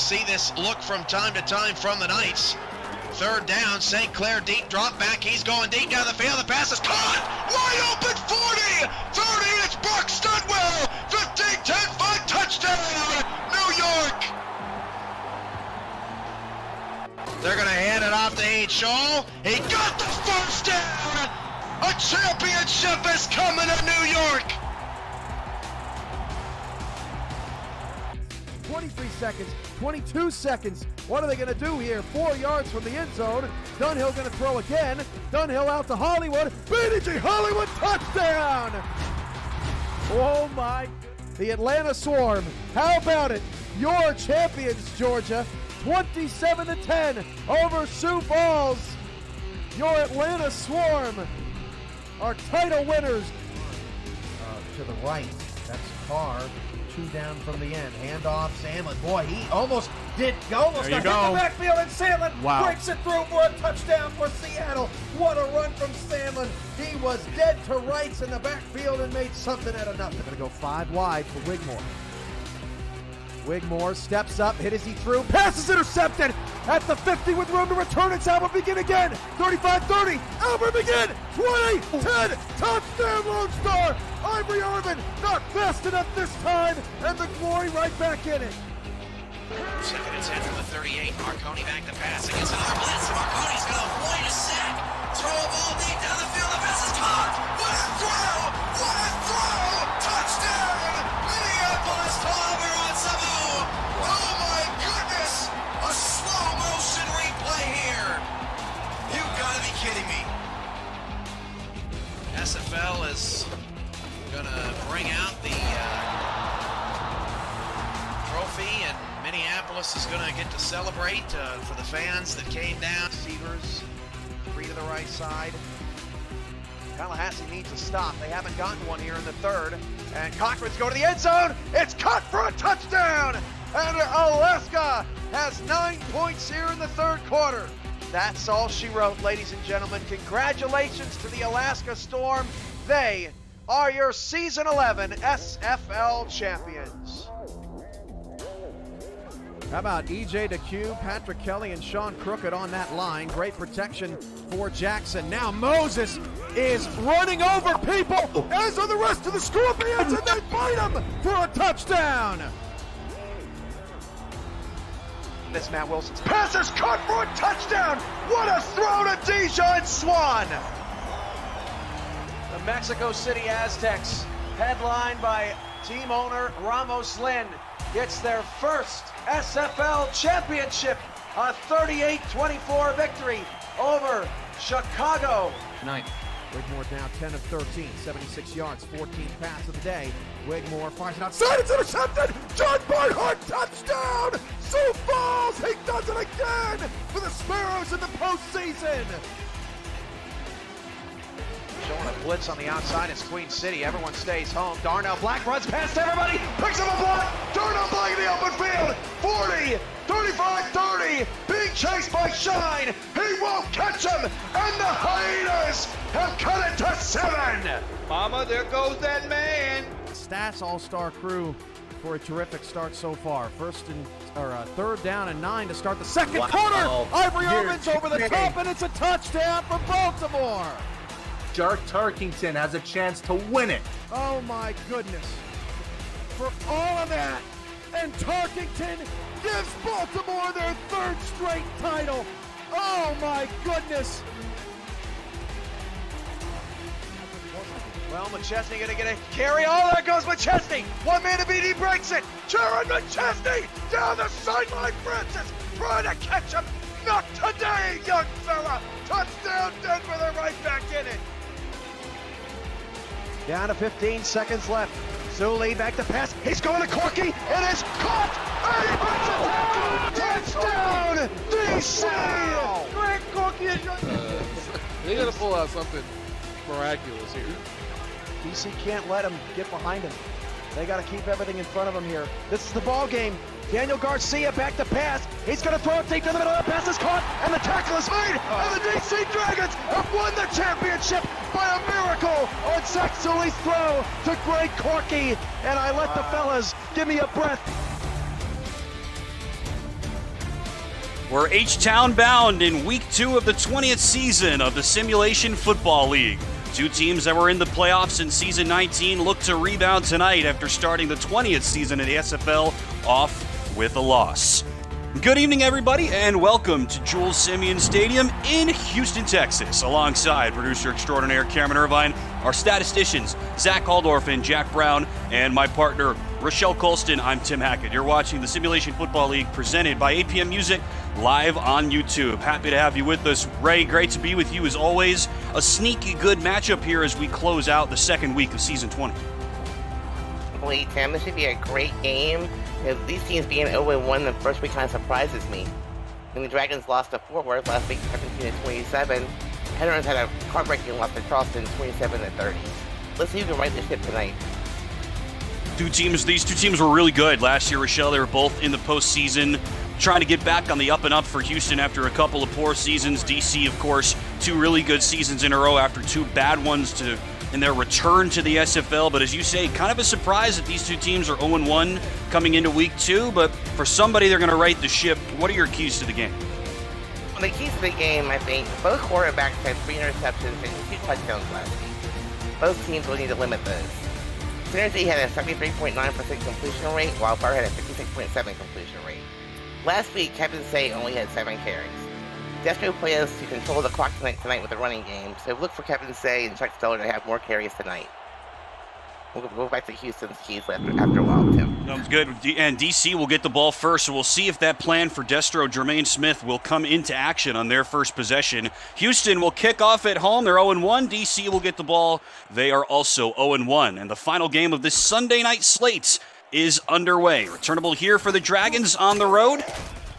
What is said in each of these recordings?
see this look from time to time from the Knights. Third down, St. Clair deep drop back. He's going deep down the field. The pass is caught. Wide open 40, 30. It's Buck Studwell. 15, 10, 5 touchdown. New York. They're going to hand it off to H. Shaw. He got the first down. A championship is coming to New York. 23 seconds, 22 seconds. What are they going to do here? 4 yards from the end zone. Dunhill going to throw again. Dunhill out to Hollywood. BDG Hollywood touchdown! Oh my. The Atlanta Swarm. How about it? Your champions, Georgia. 27-10 over Sioux Falls. Your Atlanta Swarm are title winners. To the right, that's Carr. 2 down from the end. Handoff, Sandlin. Boy, he almost got hit the backfield, and Sandlin breaks it through for a touchdown for Seattle. What a run from Sandlin. He was dead to rights in the backfield and made something out of nothing. Going to go 5 wide for Wigmore. Wigmore steps up, hit as he threw. Pass is intercepted at the 50 with room to return. It's Albert Begin again. 35-30. Albert Begin. 20, 10. Touchdown, Lone Star. Ivory Irvin not fast enough this time, and the Glory right back in it. Second and 10 from the 38. Marconi back to pass against another blitz. Marconi's going to avoid a sack. Throw a ball deep down the field. The pass is caught. What a throw! What a throw! Touchdown! Minneapolis to Albert on Sabu. Oh my goodness! A slow motion replay here. You've got to be kidding me. SFL is going to bring out the trophy, and Minneapolis is going to get to celebrate for the fans that came down. Receivers, 3 to the right side. Tallahassee needs a stop. They haven't gotten one here in the third. And Cochran's going to the end zone. It's caught for a touchdown. And Alaska has 9 points here in the third quarter. That's all she wrote, ladies and gentlemen. Congratulations to the Alaska Storm. They are your Season 11 SFL champions. How about E.J. DeCue, Patrick Kelly, and Sean Crooked on that line. Great protection for Jackson. Now Moses is running over people, as are the rest of the Scorpions, and they fight him for a touchdown. This Matt Wilson's pass is caught for a touchdown. What a throw to Dijon Swan. The Mexico City Aztecs, headlined by team owner Ramos Lin, gets their first SFL championship, a 38-24 victory over Chicago. Ninth. Wigmore now 10 of 13, 76 yards, 14th pass of the day. Wigmore fires it outside, it's intercepted! John Barnhart, touchdown! Sioux Falls, he does it again for the Sparrows in the postseason! Showing a blitz on the outside, it's Queen City. Everyone stays home. Darnell Black runs past everybody, picks up a block. Darnell Black in the open field. 40, 35, 30. Being chased by Shine. He won't catch him. And the Hyenas have cut it to 7. Mama, there goes that man. Stats all-star crew for a terrific start so far. Third down and 9 to start the second quarter. Ivory Irvin's over the top, and it's a touchdown for Baltimore. Jark Tarkington has a chance to win it. Oh my goodness. For all of that, and Tarkington gives Baltimore their 3rd straight title. Oh my goodness. Well, McChesney gonna get a carry. Oh, there goes McChesney. One man to beat, he breaks it. Jaron McChesney down the sideline. Francis trying to catch him. Not today, young fella. Touchdown, Denver. They're right back in it. Down to 15 seconds left. Zuli back to pass. He's going to Corky. It is caught. And he brings it down. DC. Greg Corky is They gotta pull out something miraculous here. DC can't let him get behind him. They got to keep everything in front of him here. This is the ball game. Daniel Garcia back to pass. He's going to throw it deep to the middle. The pass is caught, and the tackle is made. And the DC Dragons have won the championship by a miracle on Zach Zuli's throw to Greg Corky. And I let the fellas give me a breath. We're H-Town bound in week 2 of the 20th season of the Simulation Football League. Two teams that were in the playoffs in season 19 look to rebound tonight after starting the 20th season of the SFL off with a loss. Good evening, everybody, and welcome to Jules Simeon Stadium in Houston, Texas. Alongside producer extraordinaire Cameron Irvine, our statisticians Zach Haldorf and Jack Brown, and my partner Rochelle Colston. I'm Tim Hackett. You're watching the Simulation Football League presented by APM Music live on YouTube. Happy to have you with us. Ray, great to be with you as always. A sneaky good matchup here as we close out the second week of season 20. Wait, Tim, this should be a great game. These teams being 0-1 the first week kind of surprises me. When the Dragons lost to Fort Worth last week, 17-27, Veterans had a heartbreaking loss to Charleston, 27-30. Let's see who can right the ship tonight. These two teams were really good last year, Rochelle. They were both in the postseason, trying to get back on the up and up for Houston after a couple of poor seasons. DC, of course, 2 really good seasons in a row after 2 bad ones in their return to the SFL. But as you say, kind of a surprise that these two teams are 0-1 coming into week 2. But for somebody, they're going to right the ship. What are your keys to the game? Well, the keys to the game, I think, both quarterbacks had 3 interceptions and 2 touchdowns last week. Both teams will need to limit those. Synergy had a 73.9% completion rate, while Bar had a 56.7% completion rate. Last week, Kevin Say only had 7 carries. Destro plans to control the clock tonight with a running game, so look for Kevin Say and Chuck Stellar to have more carries tonight. We'll go back to Houston's keys after a while, Tim. Sounds good. And DC will get the ball first, so we'll see if that plan for Destro, Jermaine Smith, will come into action on their first possession. Houston will kick off at home. They're 0-1. DC will get the ball. They are also 0-1. And the final game of this Sunday night slate is underway. Returnable here for the Dragons on the road.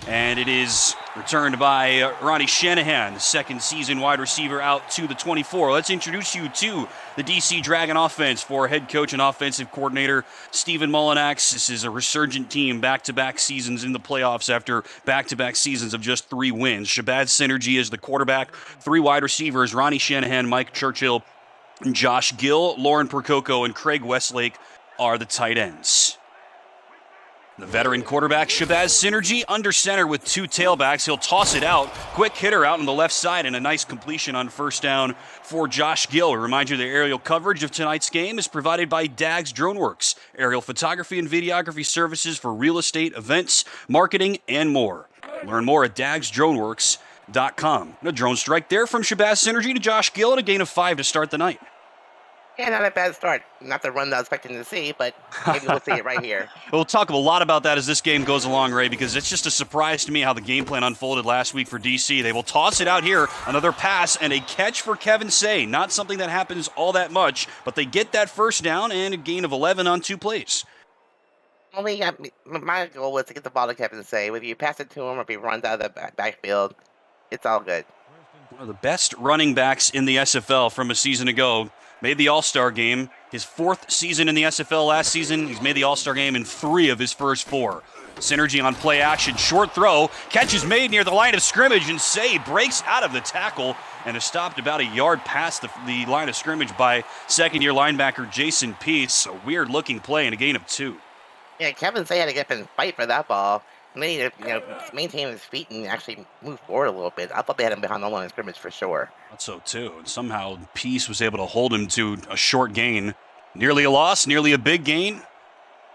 And it is returned by Ronnie Shanahan, the second season wide receiver, out to the 24. Let's introduce you to the DC Dragon offense for head coach and offensive coordinator Stephen Mullinax. This is a resurgent team, back-to-back seasons in the playoffs after back-to-back seasons of just 3 wins. Shabazz Synergy is the quarterback, 3 wide receivers, Ronnie Shanahan, Mike Churchill, and Josh Gill, Lauren Percoco, and Craig Westlake are the tight ends. The veteran quarterback, Shabazz Synergy, under center with 2 tailbacks. He'll toss it out. Quick hitter out on the left side and a nice completion on first down for Josh Gill. Remind you the aerial coverage of tonight's game is provided by Dags DroneWorks, aerial photography and videography services for real estate, events, marketing, and more. Learn more at dagsdroneworks.com. A drone strike there from Shabazz Synergy to Josh Gill and a gain of 5 to start the night. Yeah, not a bad start. Not the run that I was expecting to see, but maybe we'll see it right here. We'll talk a lot about that as this game goes along, Ray, because it's just a surprise to me how the game plan unfolded last week for DC. They will toss it out here, another pass, and a catch for Kevin Say. Not something that happens all that much, but they get that first down and a gain of 11 on 2 plays. My goal was to get the ball to Kevin Say. Whether you pass it to him or if he runs out of the backfield, it's all good. One of the best running backs in the SFL from a season ago. Made the All-Star game. His 4th season in the SFL last season. He's made the All-Star game in 3 of his first 4. Synergy on play action. Short throw. Catch is made near the line of scrimmage, and Say breaks out of the tackle and is stopped about a yard past the line of scrimmage by second-year linebacker Jason Peace. A weird-looking play and a gain of 2. Yeah, Kevin Say had to get up and fight for that ball. And they need to maintain his feet and actually move forward a little bit. I thought they had him behind the line of scrimmage for sure. Thought so too. And somehow Peace was able to hold him to a short gain. Nearly a loss, nearly a big gain.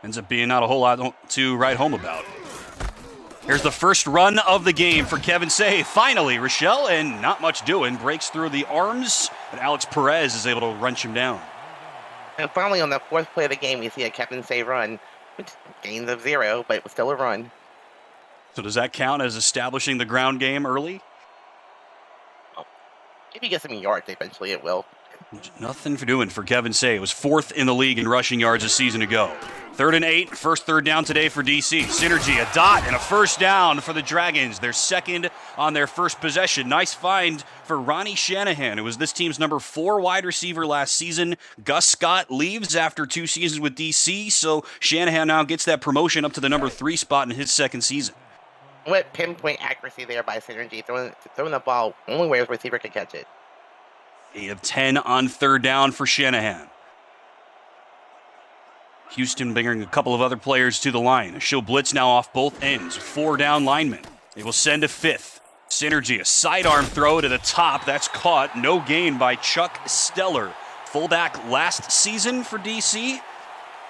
Ends up being not a whole lot to write home about. Here's the first run of the game for Kevin Say. Finally, Rochelle, and not much doing. Breaks through the arms, and Alex Perez is able to wrench him down. And finally, on the 4th play of the game, we see a Kevin Say run, which gains of 0, but it was still a run. So does that count as establishing the ground game early? If he gets some yards, eventually it will. Nothing for doing for Kevin Say. It was 4th in the league in rushing yards a season ago. 3rd and 8, first third down today for DC. Synergy, a dot and a first down for the Dragons. They're second on their first possession. Nice find for Ronnie Shanahan, who was this team's number 4 wide receiver last season. Gus Scott leaves after 2 seasons with DC, so Shanahan now gets that promotion up to the number 3 spot in his 2nd season. What pinpoint accuracy there by Synergy, throwing the ball only where his receiver could catch it. 8 of 10 on 3rd down for Shanahan. Houston bringing a couple of other players to the line. A show blitz now off both ends. 4 down linemen. They will send a fifth. Synergy, a sidearm throw to the top. That's caught. No gain by Chuck Stellar. Fullback last season for DC.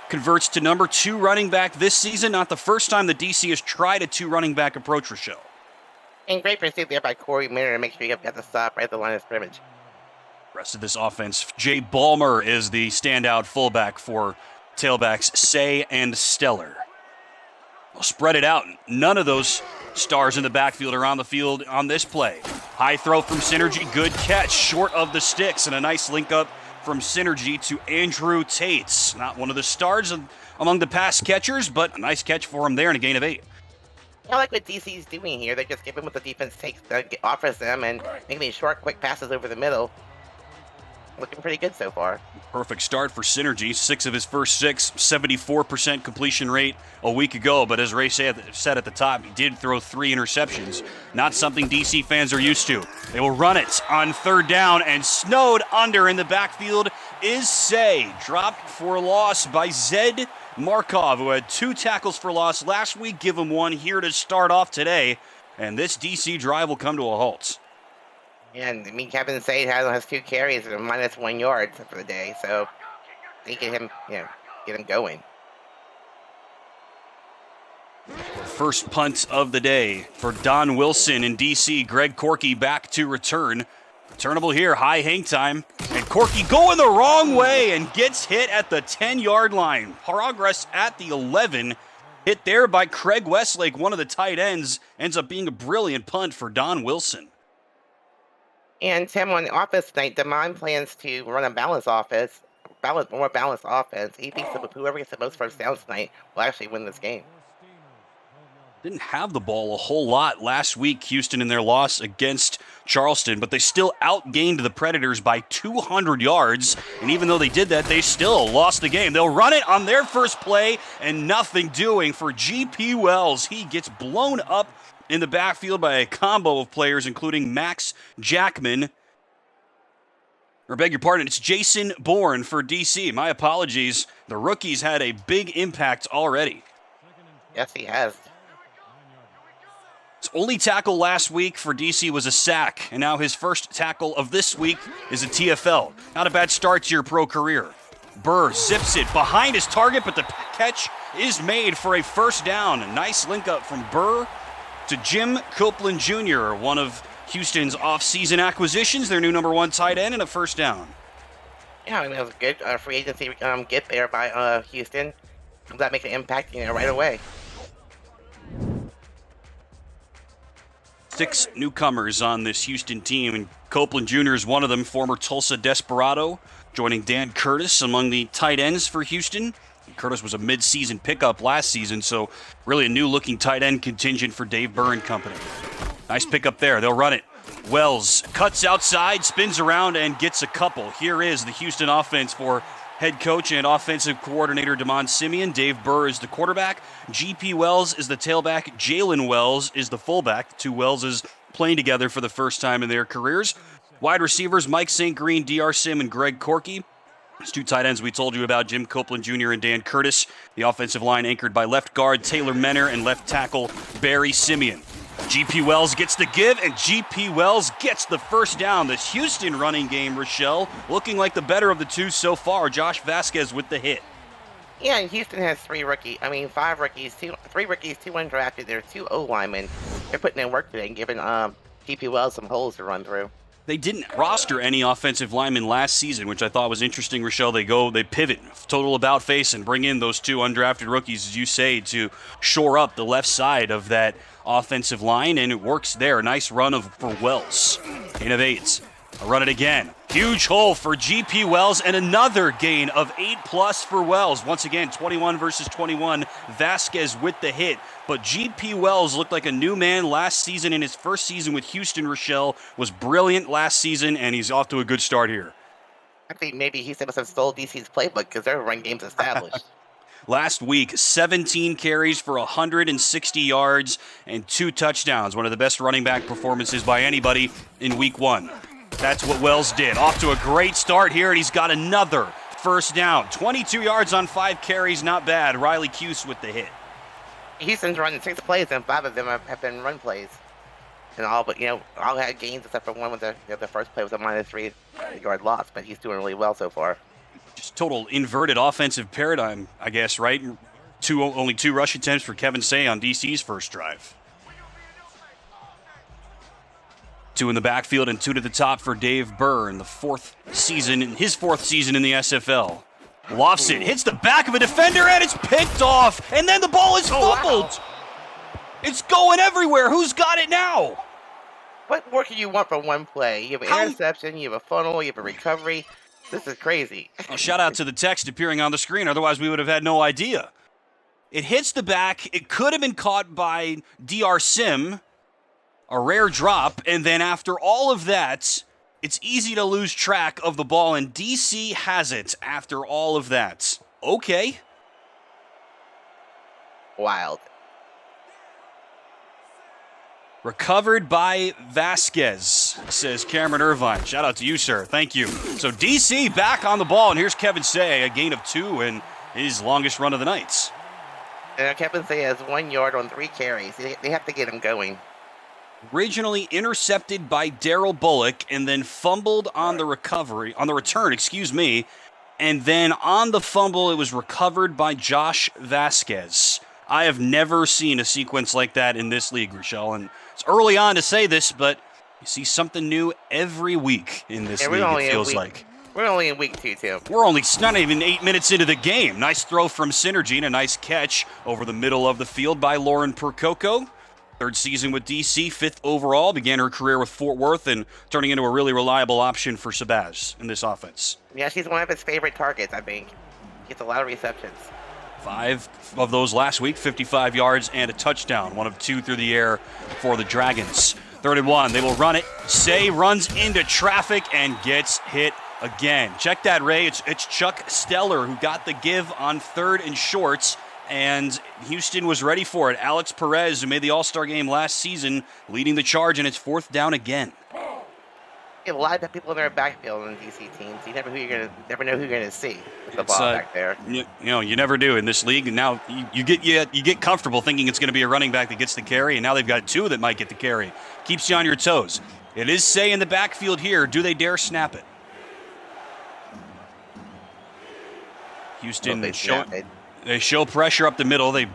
Converts to number 2 running back this season. Not the first time the DC has tried a 2 running back approach, Rochelle. And great pursuit there by Corey Miller to make sure you got the stop right at the line of scrimmage. Rest of this offense, Jay Ballmer is the standout fullback for tailbacks Say and Stellar. They'll spread it out. None of those stars in the backfield are on the field on this play. High throw from Synergy, good catch, short of the sticks, and a nice link up from Synergy to Andrew Tates. Not one of the stars among the pass catchers, but a nice catch for him there and a gain of 8. I like what DC's doing here. They're just giving what the defense offers them and making these short, quick passes over the middle. Looking pretty good so far. Perfect start for Synergy. 6 of his first 6, 74% completion rate a week ago. But as Ray said at the top, he did throw 3 interceptions. Not something DC fans are used to. They will run it on 3rd down, and snowed under in the backfield is Say. Dropped for a loss by Zed Markov, who had 2 tackles for loss last week. Give him 1 here to start off today. And this DC drive will come to a halt. And I mean, Kevin Sade has 2 carries and -1 yard for the day, so they get him, get him going. First punt of the day for Don Wilson in DC. Greg Corky back to return. Returnable here, high hang time. And Corky going the wrong way and gets hit at the 10-yard line. Progress at the 11. Hit there by Craig Westlake, one of the tight ends. Ends up being a brilliant punt for Don Wilson. And Tim, on offense tonight, Damon plans to run a more balanced offense. He thinks that whoever gets the most first downs tonight will actually win this game. Didn't have the ball a whole lot last week, Houston, in their loss against Charleston, but they still outgained the Predators by 200 yards. And even though they did that, they still lost the game. They'll run it on their first play, and nothing doing for G.P. Wells. He gets blown up in the backfield by a combo of players, including Max Jackman. Or beg your pardon, it's Jason Bourne for DC. My apologies. The rookies had a big impact already. Yes, he has. His only tackle last week for DC was a sack, and now his first tackle of this week is a TFL. Not a bad start to your pro career. Burr zips it behind his target, but the catch is made for a first down. A nice link up from Burr to Jim Copeland Jr., one of Houston's off-season acquisitions, their new number 1 tight end, and a first down. Yeah, I mean, it was a good free agency get there by Houston. That makes an impact right away. 6 newcomers on this Houston team, and Copeland Jr. is one of them, former Tulsa Desperado, joining Dan Curtis among the tight ends for Houston. Curtis was a mid-season pickup last season, so really a new-looking tight end contingent for Dave Burr and company. Nice pickup there. They'll run it. Wells cuts outside, spins around, and gets a couple. Here is the Houston offense for head coach and offensive coordinator Damon Simeon. Dave Burr is the quarterback. G.P. Wells is the tailback. Jalen Wells is the fullback. The 2 Wells playing together for the first time in their careers. Wide receivers, Mike St. Green, D.R. Sim, and Greg Corky. There's 2 tight ends we told you about, Jim Copeland Jr. and Dan Curtis. The offensive line anchored by left guard Taylor Menner and left tackle Barry Simeon. G.P. Wells gets the give, and G.P. Wells gets the first down. This Houston running game, Rochelle, looking like the better of the 2 so far. Josh Vasquez with the hit. Yeah, and Houston has 5 rookies, 3 rookies, 2 undrafted. There are 2 O-linemen. They're putting in work today and giving G.P. Wells some holes to run through. They didn't roster any offensive linemen last season, which I thought was interesting, Rochelle. They pivot, total about face, and bring in those 2 undrafted rookies, as you say, to shore up the left side of that offensive line, and it works there. Nice run for Wells. Gain of 8. I'll run it again. Huge hole for G.P. Wells, and another gain of 8+ for Wells. Once again, 21 versus 21. Vasquez with the hit. But G.P. Wells looked like a new man last season. In his first season with Houston, Rochelle was brilliant last season, and he's off to a good start here. I think maybe he must have stole DC's playbook because their run game's established. Last week, 17 carries for 160 yards and 2 touchdowns. One of the best running back performances by anybody in week 1. That's what Wells did. Off to a great start here, and he's got another first down. 22 yards on 5 carries, not bad. Riley Cuse with the hit. Houston's running 6 plays, and 5 of them have been run plays. And all had gains except for one with the first play was a -3 yard loss, but he's doing really well so far. Just total inverted offensive paradigm, I guess, right? Only 2 rush attempts for Kevin Say on DC's first drive. 2 in the backfield and 2 to the top for Dave Burr in his 4th season in the SFL. Lofts it, hits the back of a defender, and it's picked off. And then the ball is fumbled. Wow. It's going everywhere. Who's got it now? What more can you want from one play? You have an interception, you have a funnel, you have a recovery. This is crazy. Well, shout out to the text appearing on the screen. Otherwise, we would have had no idea. It hits the back. It could have been caught by DR Sim. A rare drop. And then after all of that, it's easy to lose track of the ball. And DC has it after all of that. Okay. Wild. Recovered by Vasquez, says Cameron Irvine. Shout out to you, sir. Thank you. So DC back on the ball, and here's Kevin Say, a gain of 2 and his longest run of the night. Kevin Say has 1 yard on 3 carries. They have to get him going. Originally intercepted by Daryl Bullock and then fumbled on the return, and then on the fumble it was recovered by Josh Vasquez. I have never seen a sequence like that in this league, Rochelle, and it's early on to say this, but you see something new every week in this league, it feels like. We're only in week 2, too. We're only not even 8 minutes into the game. Nice throw from Synergy and a nice catch over the middle of the field by Lauren Percoco. 3rd season with DC, 5th overall. Began her career with Fort Worth and turning into a really reliable option for Sabaz in this offense. Yeah, she's one of his favorite targets, I think. Gets a lot of receptions. 5 of those last week, 55 yards and a touchdown. 1 of 2 through the air for the Dragons. 3rd and 1. They will run it. Say runs into traffic and gets hit again. Check that, Ray. It's Chuck Steller who got the give on 3rd and shorts, and Houston was ready for it. Alex Perez, who made the All-Star game last season, leading the charge, and it's 4th down again. A lot of people in their backfield in DC teams. You never know who you're gonna see with the ball back there. You never do in this league. And now you get comfortable thinking it's going to be a running back that gets the carry, and now they've got 2 that might get the carry. Keeps you on your toes. It is Say in the backfield here. Do they dare snap it? Houston they show pressure up the middle. They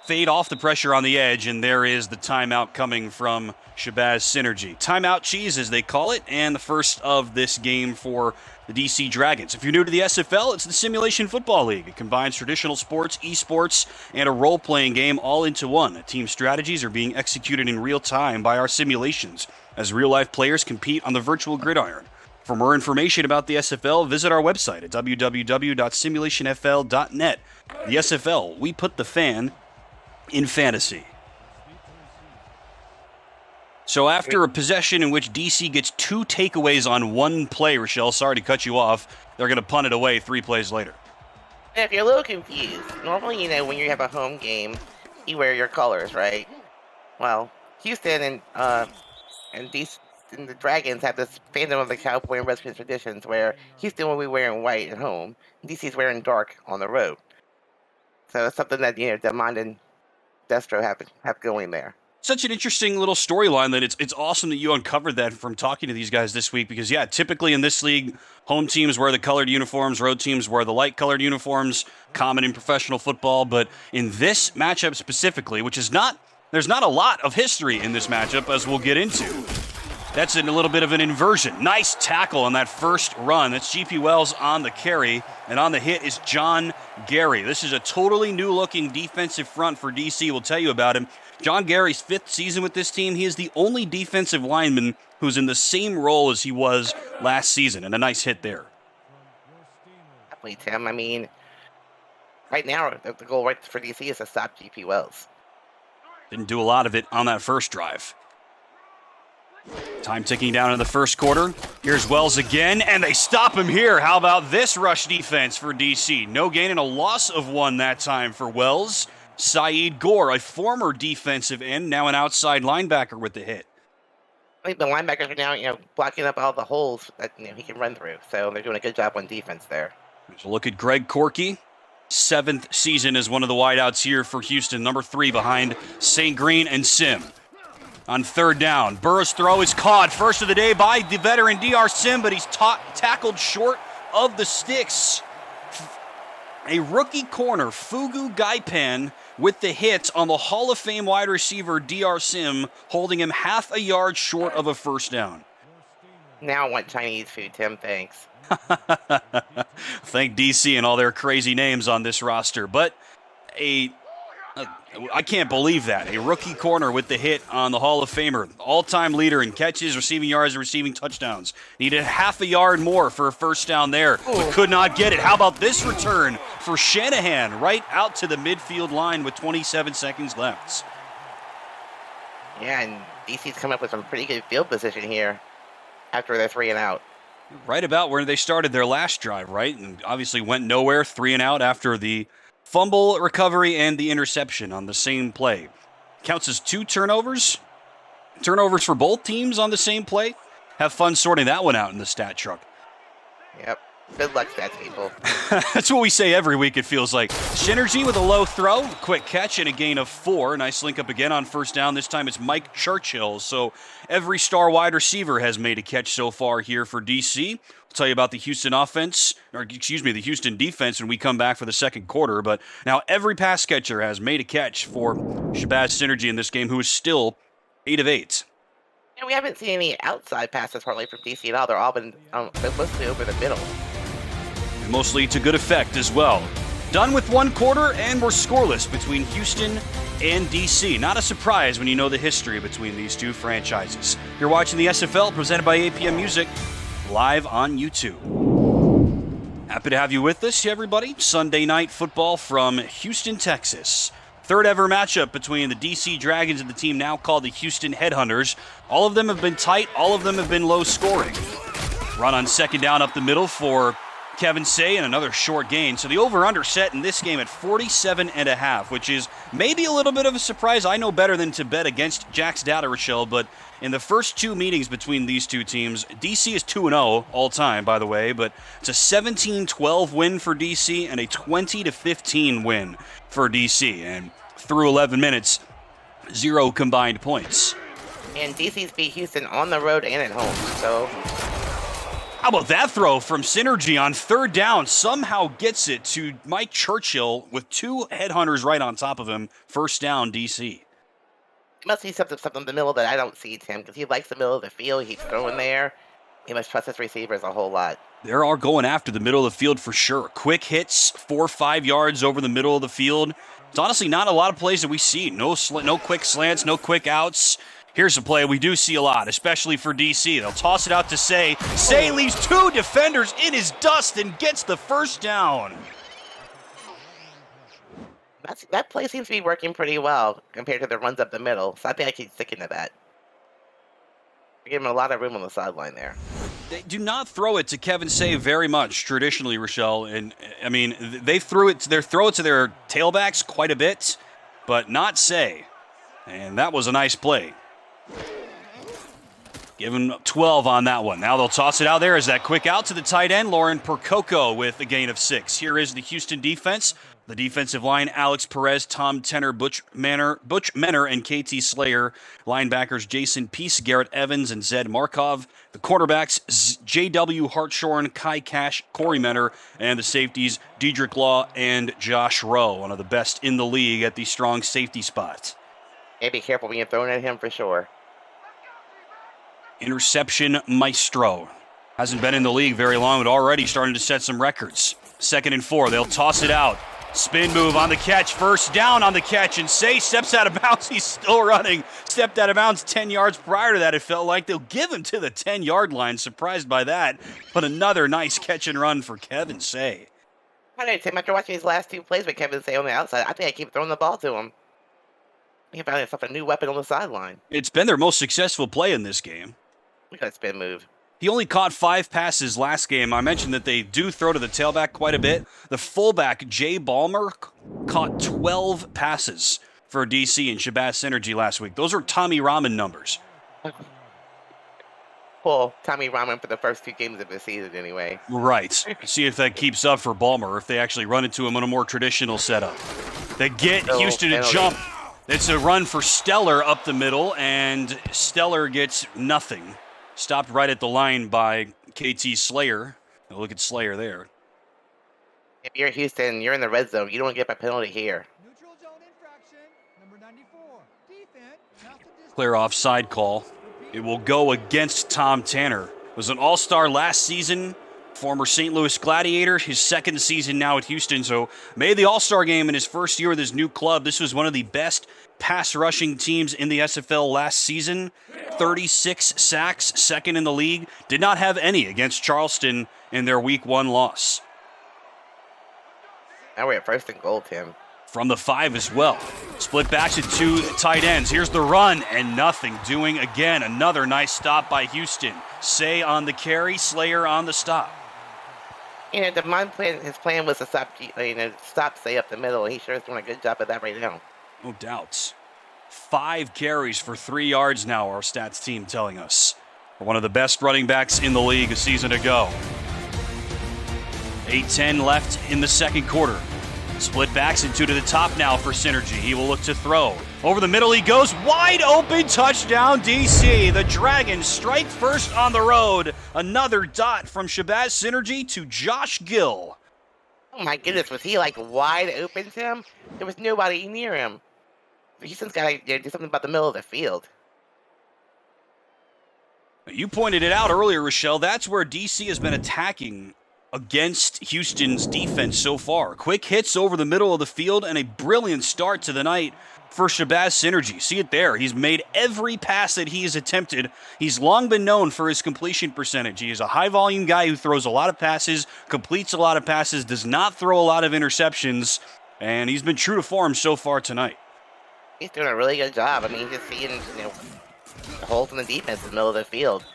fade off the pressure on the edge, and there is the timeout coming from Shabazz Synergy. Timeout cheese, as they call it, and the first of this game for the DC Dragons. If you're new to the SFL, it's the Simulation Football League. It combines traditional sports, esports, and a role-playing game all into one. Team strategies are being executed in real time by our simulations as real-life players compete on the virtual gridiron. For more information about the SFL, visit our website at www.simulationfl.net. The SFL, we put the fan in fantasy. So after a possession in which DC gets 2 takeaways on 1 play, Rochelle, sorry to cut you off, they're going to punt it away 3 plays later. If you're a little confused, normally, when you have a home game, you wear your colors, right? Well, Houston and the Dragons have this fandom of the Cowboy and Redskins traditions where Houston will be wearing white at home, and DC's wearing dark on the road. So it's something that, Demond and Destro have going there. Such an interesting little storyline that it's awesome that you uncovered that from talking to these guys this week, because typically in this league, home teams wear the colored uniforms, road teams wear the light colored uniforms, common in professional football, but in this matchup specifically, there's not a lot of history in this matchup, as we'll get into. That's a little bit of an inversion. Nice tackle on that first run. That's GP Wells on the carry, and on the hit is John Gary. This is a totally new-looking defensive front for DC. We'll tell you about him. John Gary's 5th season with this team. He is the only defensive lineman who's in the same role as he was last season, and a nice hit there. Definitely, Tim. Right now, the goal right for DC is to stop GP Wells. Didn't do a lot of it on that first drive. Time ticking down in the first quarter. Here's Wells again, and they stop him here. How about this rush defense for DC? No gain and a loss of 1 that time for Wells. Saeed Gore, a former defensive end, now an outside linebacker with the hit. I think the linebackers are now, blocking up all the holes that he can run through. So they're doing a good job on defense there. There's a look at Greg Corky. 7th season as one of the wideouts here for Houston. Number 3 behind St. Green and Sim. On 3rd down, Burrow's throw is caught. First of the day by the veteran DR Sim, but he's tackled short of the sticks. A rookie corner, Fugu Gaipan, with the hit on the Hall of Fame wide receiver DR Sim, holding him half a yard short of a first down. Now I want Chinese food, Tim. Thanks. Thank DC and all their crazy names on this roster. But I can't believe that. A rookie corner with the hit on the Hall of Famer. All-time leader in catches, receiving yards, and receiving touchdowns. Needed half a yard more for a first down there, but could not get it. How about this return for Shanahan right out to the midfield line with 27 seconds left? Yeah, and DC's come up with some pretty good field position here after their 3 and out. Right about where they started their last drive, right? And obviously went nowhere, 3 and out after the fumble recovery and the interception on the same play. Counts as 2 turnovers. Turnovers for both teams on the same play. Have fun sorting that one out in the stat truck. Yep. Good luck, stats people. That's what we say every week, it feels like. Synergy with a low throw, quick catch, and a gain of 4. Nice link up again on first down. This time it's Mike Churchill. So every star wide receiver has made a catch so far here for DC. We'll tell you about the Houston offense, or excuse me, the Houston defense when we come back for the second quarter. But now every pass catcher has made a catch for Shabazz Synergy in this game, who is still 8 of 8. And we haven't seen any outside passes hardly from DC at all. They're all been mostly over the middle. Mostly to good effect as well. Done with 1 quarter, and we're scoreless between Houston and DC. Not a surprise when you know the history between these two franchises. You're watching the SFL presented by APM Music, live on YouTube. Happy to have you with us, everybody. Sunday night football from Houston, Texas. 3rd ever matchup between the DC Dragons and the team now called the Houston Headhunters. All of them have been tight. All of them have been low scoring. Run on 2nd down up the middle for Kevin Say, and another short gain. So the over-under set in this game at 47.5, which is maybe a little bit of a surprise. I know better than to bet against Jack's Data, Rochelle, but in the first 2 meetings between these two teams, DC is 2-0 all time, by the way, but it's a 17-12 win for DC and a 20-15 win for DC. And through 11 minutes, 0 combined points. And DC's beat Houston on the road and at home, so... How about that throw from Synergy on 3rd down? Somehow gets it to Mike Churchill with 2 headhunters right on top of him. First down, DC. Must see something in the middle that I don't see, Tim, because he likes the middle of the field. He's throwing there. He must trust his receivers a whole lot. They are going after the middle of the field for sure. Quick hits, 4 or 5 yards over the middle of the field. It's honestly not a lot of plays that we see. No quick slants, no quick outs. Here's a play we do see a lot, especially for DC. They'll toss it out to Say. Say leaves 2 defenders in his dust and gets the first down. That play seems to be working pretty well compared to the runs up the middle, so I think I keep sticking to that. Give him a lot of room on the sideline there. They do not throw it to Kevin Say very much traditionally, Rochelle. And I mean, they throw it to their tailbacks quite a bit, but not Say. And that was a nice play. Give him 12 on that one. Now they'll toss it out there as that quick out to the tight end, Lauren Percoco with a gain of 6. Here is the Houston defense. The defensive line, Alex Perez, Tom Tenner, Butch Menor, and KT Slayer. Linebackers, Jason Peace, Garrett Evans, and Zed Markov. The cornerbacks, J.W. Hartshorn, Kai Cash, Corey Menor, and the safeties, Dedrick Law and Josh Rowe, one of the best in the league at the strong safety spot. And be careful when you're throwing at him for sure. Interception maestro. Hasn't been in the league very long, but already starting to set some records. 2nd and 4, they'll toss it out. Spin move on the catch, first down on the catch, and Say steps out of bounds. He's still running. Stepped out of bounds 10 yards prior to that, it felt like. They'll give him to the 10-yard line. Surprised by that. But another nice catch and run for Kevin Say. I know, Tim, after watching these last 2 plays with Kevin Say on the outside, I think I keep throwing the ball to him. He found himself a new weapon on the sideline. It's been their most successful play in this game. Look at that spin move. He only caught 5 passes last game. I mentioned that they do throw to the tailback quite a bit. The fullback, Jay Ballmer, caught 12 passes for DC and Shabazz Synergy last week. Those are Tommy Rahman numbers. pull Tommy Rahman for the first 2 games of the season anyway. Right. See if that keeps up for Ballmer, if they actually run into him in a more traditional setup. They get Houston to jump. It's a run for Stellar up the middle, and Stellar gets nothing. Stopped right at the line by KT Slayer. Look at Slayer there. If you're Houston, you're in the red zone. You don't get a penalty here. Neutral zone infraction, number 94. Defense. Clear offside call. It will go against Tom Tanner. Was an all-star last season, former St. Louis Gladiator, his second season now at Houston, so made the all-star game in his first year with his new club. This was one of the best pass-rushing teams in the SFL last season. 36 sacks, second in the league. Did not have any against Charleston in their Week 1 loss. Now we're at 1st and goal, Tim. From the 5 as well. Split backs to 2 tight ends. Here's the run, and nothing doing again. Another nice stop by Houston. Say on the carry, Slayer on the stop. You know, his plan was to stop Say up the middle. He sure is doing a good job of that right now. No doubts. 5 carries for 3 yards now, our stats team telling us. One of the best running backs in the league a season ago. 8:10 left in the second quarter. Split backs and 2 to the top now for Synergy. He will look to throw. Over the middle he goes. Wide open touchdown, DC. The Dragons strike first on the road. Another dot from Shabazz Synergy to Josh Gill. Oh my goodness, was he like wide open, Tim? There was nobody near him. Houston's got to do something about the middle of the field. You pointed it out earlier, Rochelle. That's where DC has been attacking against Houston's defense so far. Quick hits over the middle of the field and a brilliant start to the night for Shabazz Synergy. See it there. He's made every pass that he has attempted. He's long been known for his completion percentage. He is a high-volume guy who throws a lot of passes, completes a lot of passes, does not throw a lot of interceptions, and he's been true to form so far tonight. He's doing a really good job. I mean, he's just seeing, holes in the defense in the middle of the field,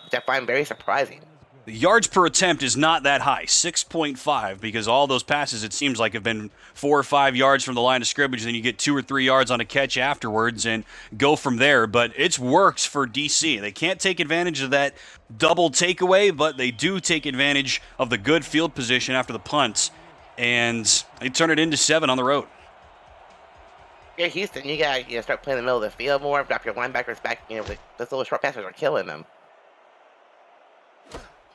which I find very surprising. The yards per attempt is not that high, 6.5, because all those passes, it seems like, have been 4 or 5 yards from the line of scrimmage, and then you get 2 or 3 yards on a catch afterwards and go from there. But it's works for DC. They can't take advantage of that double takeaway, but they do take advantage of the good field position after the punt, and they turn it into 7 on the road. Yeah, Houston, you got to start playing in the middle of the field more, drop your linebackers back. Those little short passes are killing them.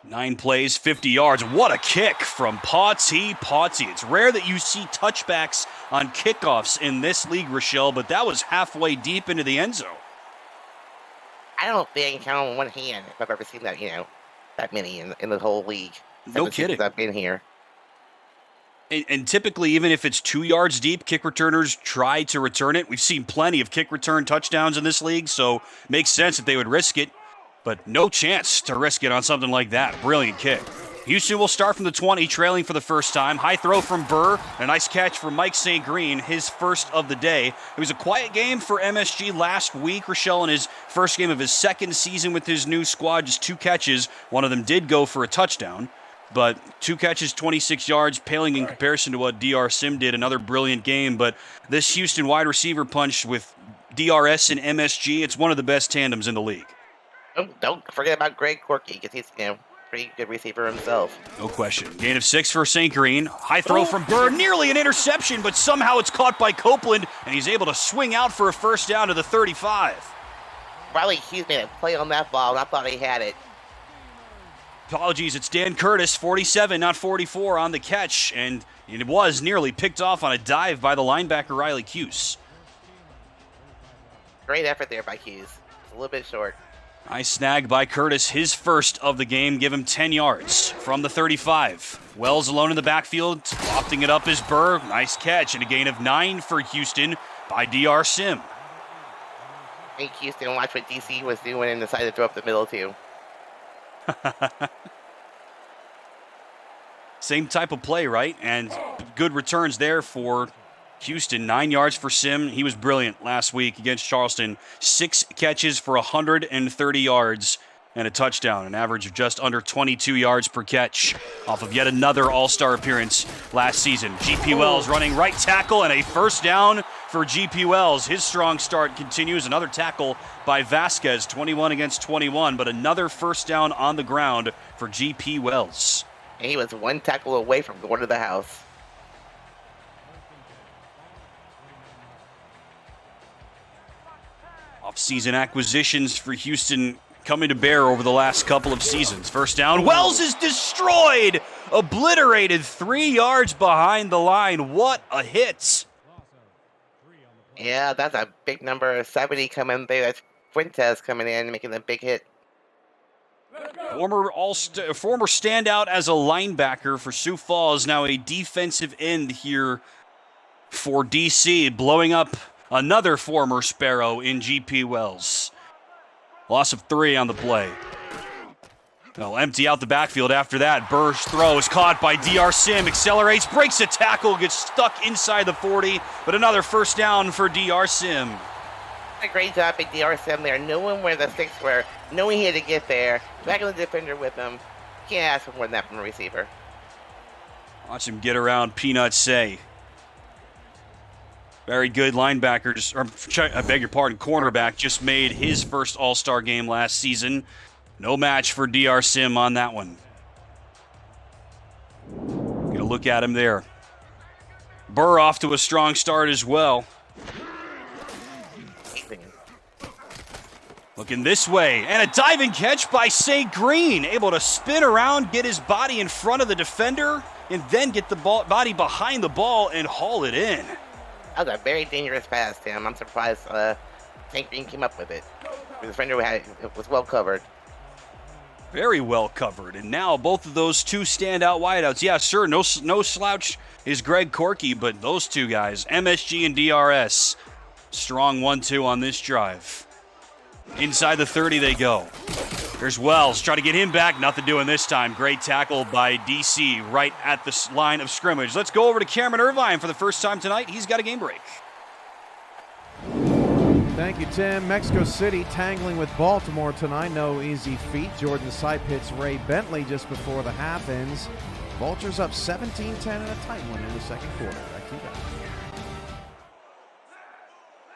9 plays, 50 yards. What a kick from Pawty. It's rare that you see touchbacks on kickoffs in this league, Rochelle, but that was halfway deep into the end zone. I don't think I can count on one hand if I've ever seen that, that many in the whole league. No kidding. I've been here. And typically, even if it's 2 yards deep, kick returners try to return it. We've seen plenty of kick return touchdowns in this league, so it makes sense that they would risk it. But no chance to risk it on something like that. Brilliant kick. Houston will start from the 20, trailing for the first time. High throw from Burr. A nice catch from Mike St. Green, his first of the day. It was a quiet game for MSG last week. Rochelle in his first game of his second season with his new squad, just 2 catches. One of them did go for a touchdown. But 2 catches, 26 yards, paling in comparison to what DR Sim did. Another brilliant game. But this Houston wide receiver punch with DRS and MSG, it's one of the best tandems in the league. Don't forget about Greg Corky, because he's pretty good receiver himself. No question. Gain of 6 for St. Green. High throw from Burr. Nearly an interception, but somehow it's caught by Copeland, and he's able to swing out for a first down to the 35. Riley Hughes made a play on that ball, and I thought he had it. Apologies, it's Dan Curtis, 47, not 44, on the catch, and it was nearly picked off on a dive by the linebacker Riley Hughes. Great effort there by Hughes. It's a little bit short. Nice snag by Curtis, his first of the game. Give him 10 yards from the 35. Wells alone in the backfield, lofting it up is Burr. Nice catch, and a gain of 9 for Houston by DR Sim. I think Houston watched what DC was doing and decided to throw up the middle, too. Same type of play, right? And good returns there for Houston. 9 yards for Sim. He was brilliant last week against Charleston. 6 catches for 130 yards and a touchdown, an average of just under 22 yards per catch off of yet another all-star appearance last season. GP Wells running right tackle and a first down for GP Wells. His strong start continues. Another tackle by Vasquez, 21 against 21, but another first down on the ground for GP Wells. And he was one tackle away from going to the house. Off-season acquisitions for Houston coming to bear over the last couple of seasons. First down, Wells is destroyed, obliterated 3 yards behind the line. What a hit. Yeah, that's a big number. 70 coming there. That's Fuentes coming in, making a big hit. Former standout as a linebacker for Sioux Falls, now a defensive end here for DC, blowing up another former Sparrow in GP Wells. Loss of 3 on the play. They'll empty out the backfield after that. Burr's throw is caught by DR Sim, accelerates, breaks a tackle, gets stuck inside the 40, but another first down for DR Sim. A great job by DR Sim there, knowing where the sticks were, knowing he had to get there, dragging the defender with him. Can't ask for more than that from a receiver. Watch him get around Peanut Say. Very good linebacker, I beg your pardon, cornerback, just made his first All-Star game last season. No match for DR Sim on that one. Gonna look at him there. Burr off to a strong start as well. Looking this way, and a diving catch by St. Green, able to spin around, get his body in front of the defender, and then get the body behind the ball and haul it in. That was a very dangerous pass, Tim. I'm surprised St. Green came up with it. The defender was well covered. Very well covered, and now both of those two standout wideouts. Yeah, sure, no slouch is Greg Corky, but those two guys, MSG and DRS, strong 1-2 on this drive. Inside the 30 they go. There's Wells, try to get him back, nothing doing this time. Great tackle by DC right at the line of scrimmage. Let's go over to Cameron Irvine for the first time tonight. He's got a game break. Thank you, Tim. Mexico City tangling with Baltimore tonight. No easy feat. Jordan Sipe hits Ray Bentley just before the half ends. Vultures up 17-10 in a tight one in the second quarter. Back to you guys.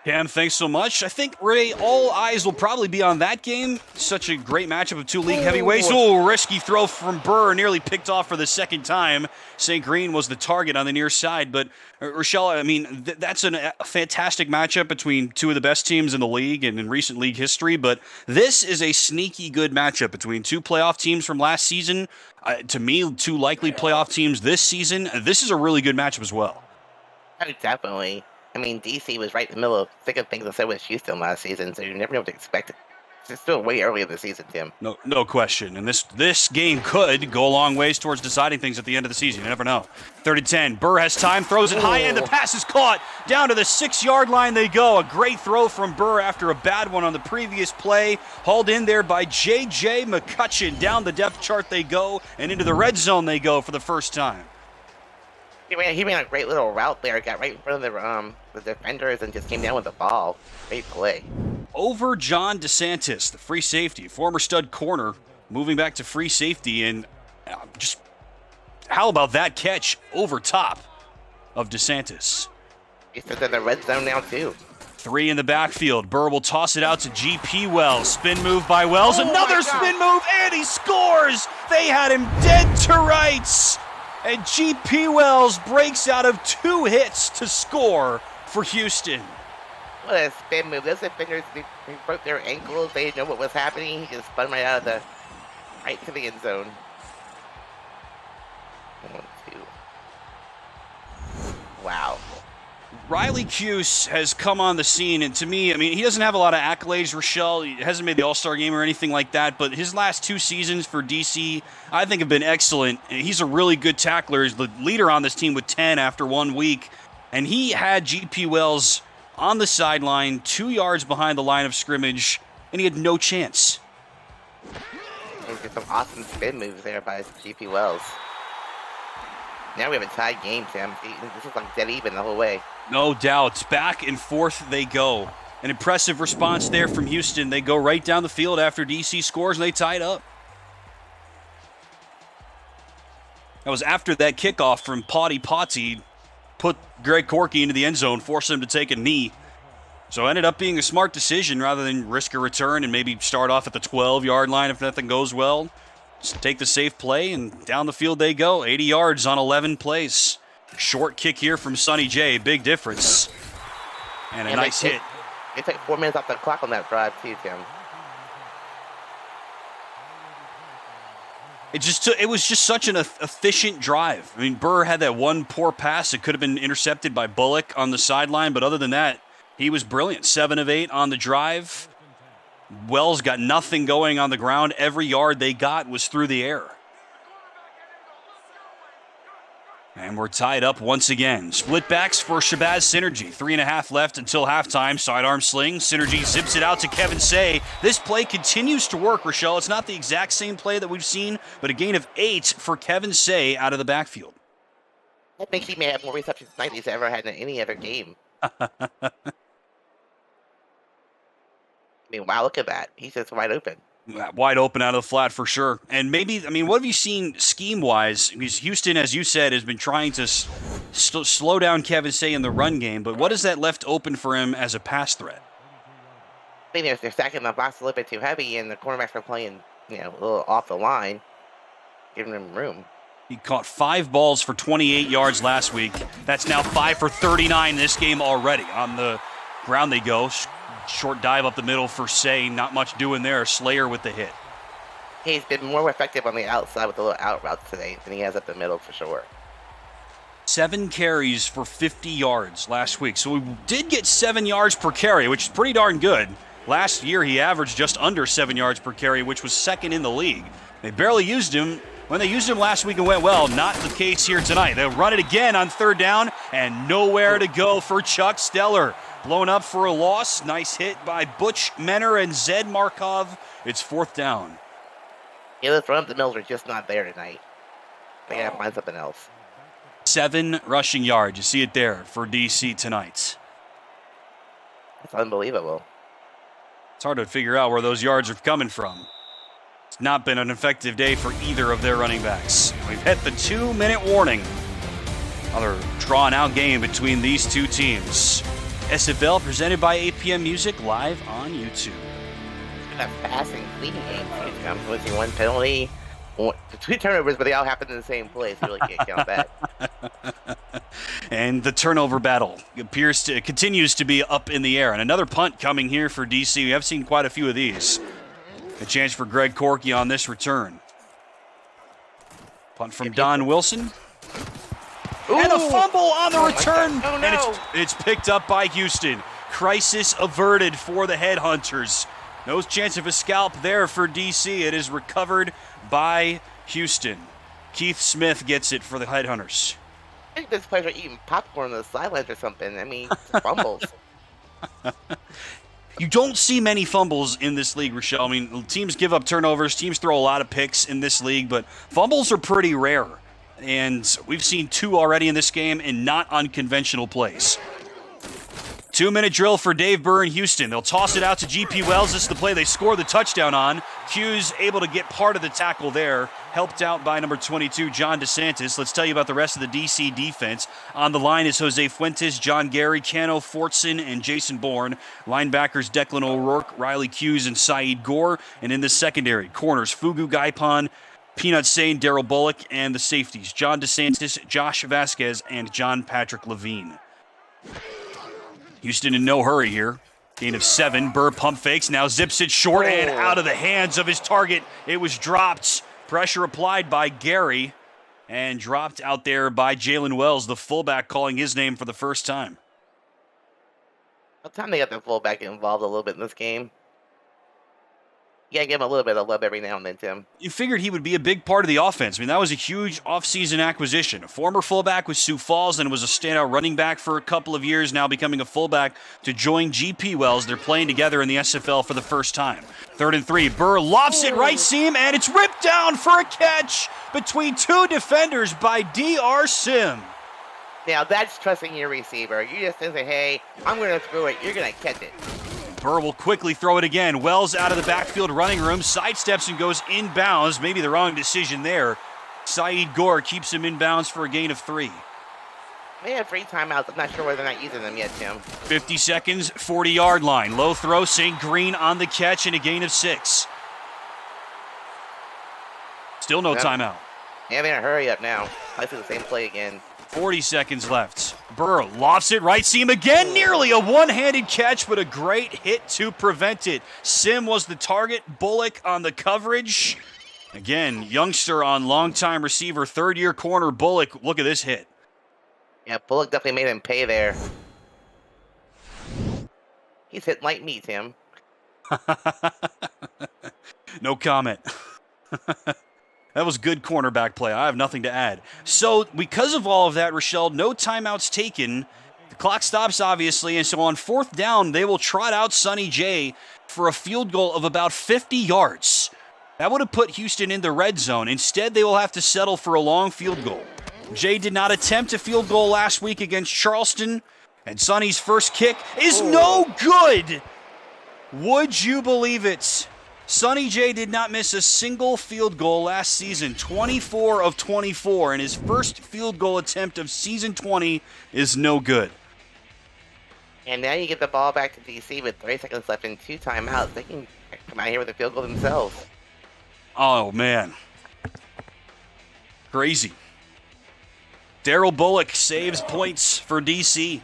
Cam, thanks so much. I think, Ray, all eyes will probably be on that game. Such a great matchup of two league heavyweights. Oh, risky throw from Burr, nearly picked off for the second time. St. Green was the target on the near side. But, Rochelle, I mean, that's a fantastic matchup between two of the best teams in the league and in recent league history. But this is a sneaky good matchup between two playoff teams from last season. To me, two likely playoff teams this season. This is a really good matchup as well. Oh, definitely. I mean, DC was right in the middle of thick of things, and so was Houston last season, so you never know what to expect. It's still way early in the season, Tim. No question. And this game could go a long ways towards deciding things at the end of the season. You never know. 3rd-10. Burr has time, throws it high, and the pass is caught. Down to the 6-yard line they go. A great throw from Burr after a bad one on the previous play. Hauled in there by J.J. McCutcheon. Down the depth chart they go, and into the red zone they go for the first time. He ran a great little route there, got right in front of the defenders and just came down with the ball. Great play. Over John DeSantis, the free safety, former stud corner, moving back to free safety, and just how about that catch over top of DeSantis? He's in the red zone now, too. 3 in the backfield. Burr will toss it out to GP Wells. Spin move by Wells. Another spin move, and he scores! They had him dead to rights. And GP Wells breaks out of 2 hits to score for Houston. What a spin move. Those defenders, they broke their ankles. They didn't know what was happening. He just spun right to the end zone. 1, 2. Wow. Riley Cuse has come on the scene, and to me, I mean, he doesn't have a lot of accolades, Rochelle. He hasn't made the All-Star game or anything like that, but his last 2 seasons for DC, I think, have been excellent. He's a really good tackler. He's the leader on this team with 10 after 1 week, and he had GP Wells on the sideline, 2 yards behind the line of scrimmage, and he had no chance. There's some awesome spin moves there by GP Wells. Now we have a tied game, Tim. This is like dead even the whole way. No doubt. Back and forth they go. An impressive response there from Houston. They go right down the field after DC scores, and they tie it up. That was after that kickoff from Potty put Greg Corky into the end zone, forced him to take a knee. So it ended up being a smart decision rather than risk a return and maybe start off at the 12-yard line if nothing goes well. Just take the safe play, and down the field they go. 80 yards on 11 plays. Short kick here from Sonny J. Big difference. And a nice hit. They took 4 minutes off the clock on that drive, too, Tim. It was just such an efficient drive. I mean, Burr had that one poor pass that could have been intercepted by Bullock on the sideline, but other than that, he was brilliant. 7 of 8 on the drive. Wells got nothing going on the ground. Every yard they got was through the air. And we're tied up once again. Split backs for Shabazz Synergy. 3.5 left until halftime. Sidearm sling. Synergy zips it out to Kevin Say. This play continues to work, Rochelle. It's not the exact same play that we've seen, but a gain of 8 for Kevin Say out of the backfield. I think he may have more receptions tonight than he's ever had in any other game. I mean, wow, look at that. He's just wide open. Wide open out of the flat for sure. And maybe, I mean, what have you seen scheme-wise? Because Houston, as you said, has been trying to slow down Kevin Say in the run game, but what has that left open for him as a pass threat? I think they're stacking the box a little bit too heavy, and the cornerbacks are playing, a little off the line, giving him room. He caught 5 balls for 28 yards last week. That's now 5 for 39 this game already. On the ground they go. Short dive up the middle for Say. Not much doing there. Slayer with the hit. He's been more effective on the outside with the little out routes today than he has up the middle for sure. 7 carries for 50 yards last week. So we did get 7 yards per carry, which is pretty darn good. Last year he averaged just under 7 yards per carry, which was second in the league. They barely used him. When they used him last week, it went well. Not the case here tonight. They'll run it again on 3rd down, and nowhere to go for Chuck Steller. Blown up for a loss. Nice hit by Butch Menner and Zed Markov. It's 4th down. Yeah, those run up the mills are just not there tonight. They gotta find something else. 7 rushing yards. You see it there for DC tonight. It's unbelievable. It's hard to figure out where those yards are coming from. It's not been an effective day for either of their running backs. We've hit the 2-minute warning. Another drawn-out game between these two teams. SFL presented by APM Music, live on YouTube. That passing clean game. I'm losing 1 penalty, 2 turnovers, but they all happened in the same place. You really can't count that. And the turnover battle continues to be up in the air. And another punt coming here for DC. We have seen quite a few of these. A chance for Greg Corky on this return. Punt from Don Wilson. Ooh. And a fumble on the return. Oh, no. And it's picked up by Houston. Crisis averted for the Headhunters. No chance of a scalp there for DC. It is recovered by Houston. Keith Smith gets it for the Headhunters. I think this players are eating popcorn on the sidelines or something. I mean, fumbles. You don't see many fumbles in this league, Rochelle. I mean, teams give up turnovers. Teams throw a lot of picks in this league, but fumbles are pretty rare. And we've seen 2 already in this game in not unconventional plays. 2-minute drill for Dave Burr in Houston. They'll toss it out to GP Wells. This is the play they score the touchdown on. Q's able to get part of the tackle there. Helped out by number 22, John DeSantis. Let's tell you about the rest of the DC defense. On the line is Jose Fuentes, John Gary, Cano Fortson, and Jason Bourne. Linebackers Declan O'Rourke, Riley Hughes, and Saeed Gore. And in the secondary, corners Fugu Gaipon, Peanut Sane, Daryl Bullock, and the safeties, John DeSantis, Josh Vasquez, and John Patrick Levine. Houston in no hurry here. Gain of 7. Burr pump fakes, now zips it short and out of the hands of his target. It was dropped. Pressure applied by Gary and dropped out there by Jalen Wells, the fullback, calling his name for the first time. What time they got the fullback involved a little bit in this game? You gotta give him a little bit of love every now and then, Tim. You figured he would be a big part of the offense. I mean, that was a huge offseason acquisition. A former fullback with Sioux Falls and was a standout running back for a couple of years, now becoming a fullback to join GP Wells. They're playing together in the SFL for the first time. 3rd and 3. Burr lofts it right seam, and it's ripped down for a catch between 2 defenders by DR Sim. Now, that's trusting your receiver. You just say, hey, I'm going to throw it. You're going to catch it. Burr will quickly throw it again. Wells out of the backfield running room, sidesteps and goes inbounds. Maybe the wrong decision there. Saeed Gore keeps him inbounds for a gain of 3. They have 3 timeouts. I'm not sure whether they're not using them yet, Tim. 50 seconds, 40-yard line. Low throw, St. Green on the catch and a gain of 6. Still no timeout. Yeah, they're in a hurry up now. I see the same play again. 40 seconds left. Burr lofts it, right seam again. Nearly a one-handed catch, but a great hit to prevent it. Sim was the target. Bullock on the coverage. Again, youngster on longtime receiver, third-year corner Bullock. Look at this hit. Yeah, Bullock definitely made him pay there. He's hitting like me, Tim. No comment. That was good cornerback play. I have nothing to add. So, because of all of that, Rochelle, no timeouts taken. The clock stops, obviously, and so on 4th down, they will trot out Sonny J for a field goal of about 50 yards. That would have put Houston in the red zone. Instead, they will have to settle for a long field goal. Jay did not attempt a field goal last week against Charleston, and Sonny's first kick is no good. Would you believe it? Sonny J did not miss a single field goal last season, 24 of 24, and his first field goal attempt of season 20 is no good. And now you get the ball back to DC with 30 seconds left and 2 timeouts. They can come out here with a field goal themselves. Oh, man. Crazy. Daryl Bullock saves points for DC.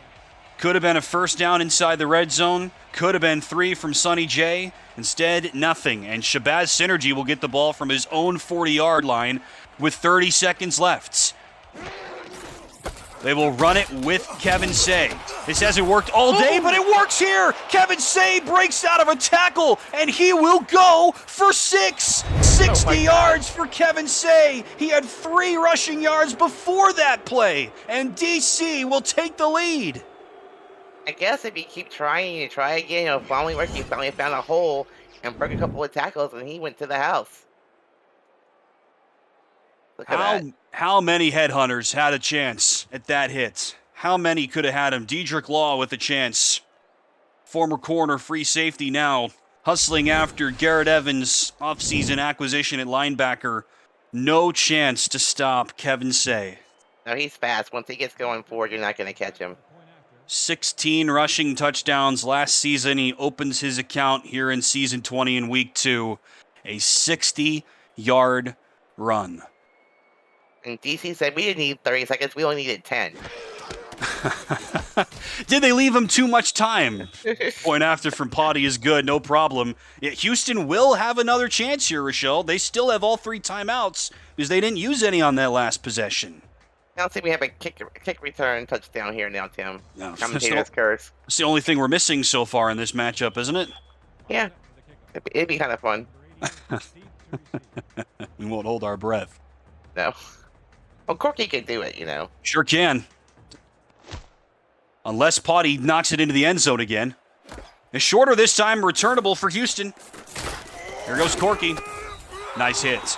Could have been a first down inside the red zone. Could have been 3 from Sonny J. Instead, nothing. And Shabazz Synergy will get the ball from his own 40-yard line with 30 seconds left. They will run it with Kevin Say. This hasn't worked all day, but it works here. Kevin Say breaks out of a tackle, and he will go for 6. 60 yards for Kevin Say. He had 3 rushing yards before that play, and DC will take the lead. I guess if you keep trying, you try again. You know, finally worked. You finally found a hole and broke a couple of tackles, and he went to the house. Look at that. How many headhunters had a chance at that hit? How many could have had him? Dedrick Law with a chance. Former corner, free safety now, hustling after Garrett Evans' offseason acquisition at linebacker. No chance to stop Kevin Say. No, he's fast. Once he gets going forward, you're not going to catch him. 16 rushing touchdowns last season. He opens his account here in season 20 in week 2. A 60-yard run. And DC said, we didn't need 30 seconds. We only needed 10. Did they leave him too much time? Point after from Potty is good, no problem. Yeah, Houston will have another chance here, Rochelle. They still have all 3 timeouts because they didn't use any on that last possession. I don't think we have a kick return touchdown here now, Tim. No, Commentator's curse. It's the only thing we're missing so far in this matchup, isn't it? Yeah. It'd be kind of fun. We won't hold our breath. No. Well, Corky can do it, you know. Sure can. Unless Potty knocks it into the end zone again. It's shorter this time, returnable for Houston. Here goes Corky. Nice hit.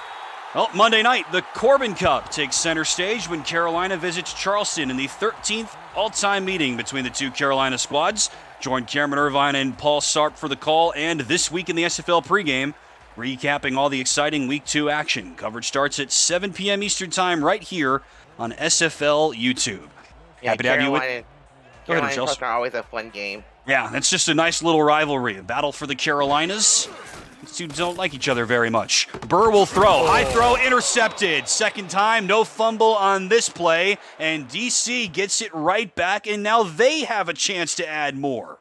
Well, Monday night, the Corbin Cup takes center stage when Carolina visits Charleston in the 13th all-time meeting between the 2 Carolina squads. Join Cameron Irvine and Paul Sarp for the call, and this week in the SFL pregame, recapping all the exciting Week 2 action. Coverage starts at 7 p.m. Eastern Time right here on SFL YouTube. Yeah, Happy to have you with. Carolina and Charleston are always a fun game. Yeah, that's just a nice little rivalry. A battle for the Carolinas. These two don't like each other very much. Burr will throw. High throw intercepted. Second time, no fumble on this play. And DC gets it right back, and now they have a chance to add more.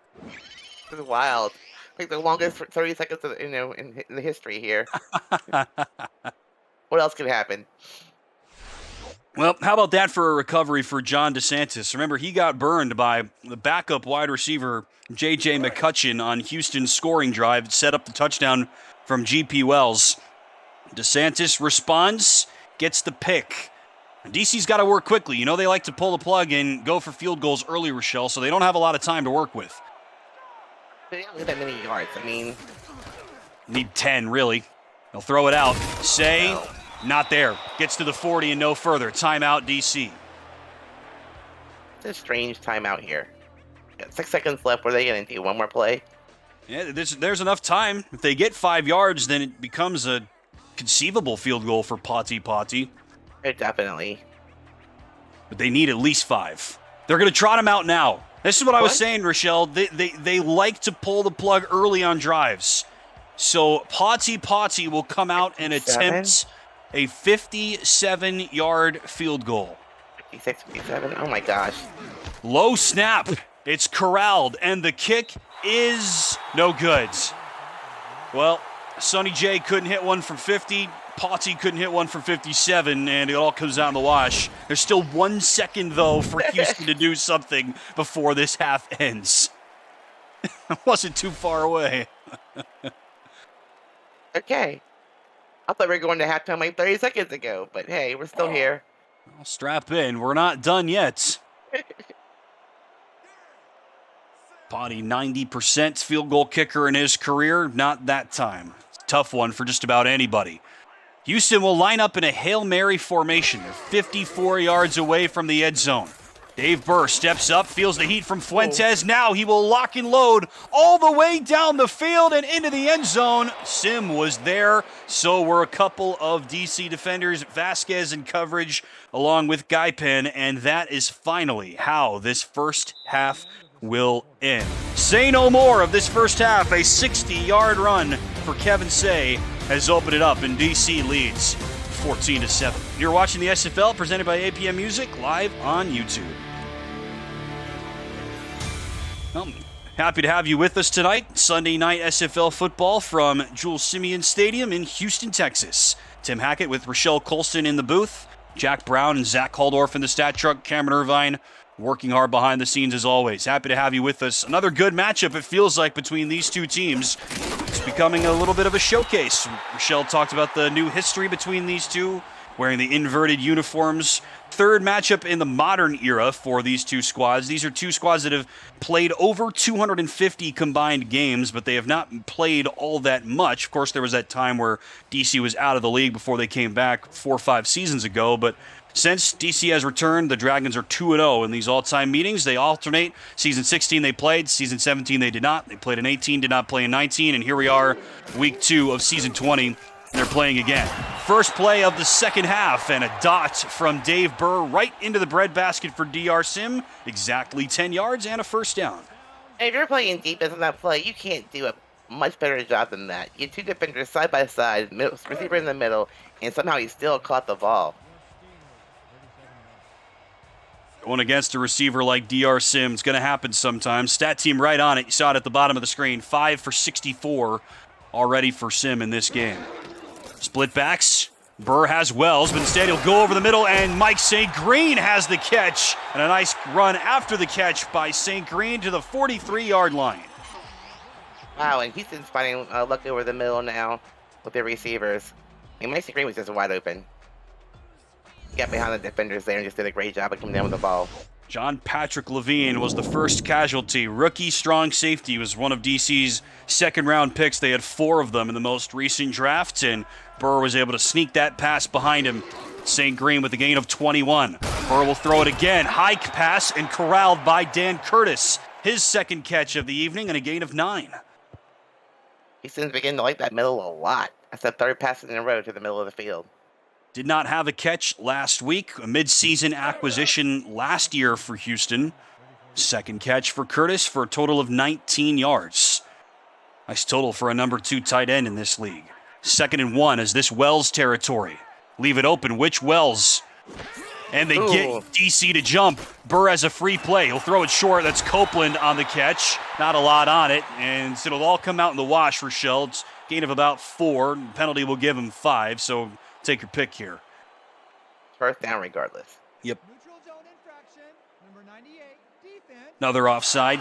This is wild. Like the longest 30 seconds of, in the history here. What else could happen? Well, how about that for a recovery for John DeSantis? Remember, he got burned by the backup wide receiver, J.J. McCutcheon, on Houston's scoring drive. Set up the touchdown from G.P. Wells. DeSantis responds, gets the pick. DC's got to work quickly. You know they like to pull the plug and go for field goals early, Rochelle, so they don't have a lot of time to work with. They don't get that many yards. I mean... Need 10, really. They'll throw it out. Say... No. Not there. Gets to the 40 and no further. Timeout, DC. It's a strange timeout here. Got 6 seconds left. What are they going to do? One more play? Yeah, there's enough time. If they get 5 yards, then it becomes a conceivable field goal for Potty. Definitely. But they need at least 5. They're going to trot him out now. This is what I was saying, Rochelle. They like to pull the plug early on drives. So Potty will come out and attempt a 57-yard field goal. 56, 57. Oh my gosh. Low snap. It's corralled, and the kick is no good. Well, Sonny J couldn't hit one from 50. Potty couldn't hit one from 57, and it all comes out in the wash. There's still 1 second, though, for Houston to do something before this half ends. It wasn't too far away. Okay. I thought we were going to halftime like 30 seconds ago, but hey, we're still here. Well, strap in. We're not done yet. Potty, 90% field goal kicker in his career. Not that time. Tough one for just about anybody. Houston will line up in a Hail Mary formation. They're 54 yards away from the end zone. Dave Burr steps up, feels the heat from Fuentes. Now he will lock and load all the way down the field and into the end zone. Sim was there, so were a couple of DC defenders, Vasquez in coverage, along with Guy Penn, and that is finally how this first half will end. Say no more of this first half. A 60-yard run for Kevin Say has opened it up, and DC leads 14-7. You're watching the SFL presented by APM Music live on YouTube. Well, happy to have you with us tonight. Sunday night SFL football from Jules Simeon Stadium in Houston, Texas. Tim Hackett with Rochelle Colston in the booth. Jack Brown and Zach Haldorf in the stat truck. Cameron Irvine working hard behind the scenes as always. Happy to have you with us. Another good matchup, it feels like, between these two teams. It's becoming a little bit of a showcase. Rochelle talked about the new history between these two, wearing the inverted uniforms. Third matchup in the modern era for these two squads. These are two squads that have played over 250 combined games, but they have not played all that much. Of course, there was that time where DC was out of the league before they came back 4 or 5 seasons ago, but since DC has returned, the Dragons are 2-0 in these all-time meetings. They alternate. Season 16 they played. Season 17 they did not. They played in 18, did not play in 19, and here we are, week 2 of season 20. They're playing again. First play of the second half, and a dot from Dave Burr right into the breadbasket for DR Sim. Exactly 10 yards and a first down. If you're playing defense on that play, you can't do a much better job than that. You have 2 defenders side by side, receiver in the middle, and somehow he still caught the ball. Going against a receiver like DR Sim, it's going to happen sometimes. Stat team right on it. You saw it at the bottom of the screen. 5 for 64 already for Sim in this game. Split backs. Burr has Wells, but instead he'll go over the middle, and Mike St. Green has the catch. And a nice run after the catch by St. Green to the 43-yard line. Wow, and Houston's finding luck over the middle now with their receivers. And Mike St. Green was just wide open. He got behind the defenders there and just did a great job of coming down with the ball. John Patrick Levine was the first casualty. Rookie strong safety was one of DC's second-round picks. They had 4 of them in the most recent draft, and Burr was able to sneak that pass behind him. St. Green with a gain of 21. Burr will throw it again. High pass and corralled by Dan Curtis. His second catch of the evening and a gain of 9. Houston's beginning to like that middle a lot. That's the 3rd pass in a row to the middle of the field. Did not have a catch last week. A mid-season acquisition last year for Houston. Second catch for Curtis for a total of 19 yards. Nice total for a number 2 tight end in this league. 2nd and 1 as this Wells territory. Leave it open. Which Wells? And they get DC to jump. Burr has a free play. He'll throw it short. That's Copeland on the catch. Not a lot on it. And it'll all come out in the wash, Rochelle. It's a gain of about 4. Penalty will give him 5, so take your pick here. First down regardless. Yep. Neutral zone infraction, number 98, defense. Another offside.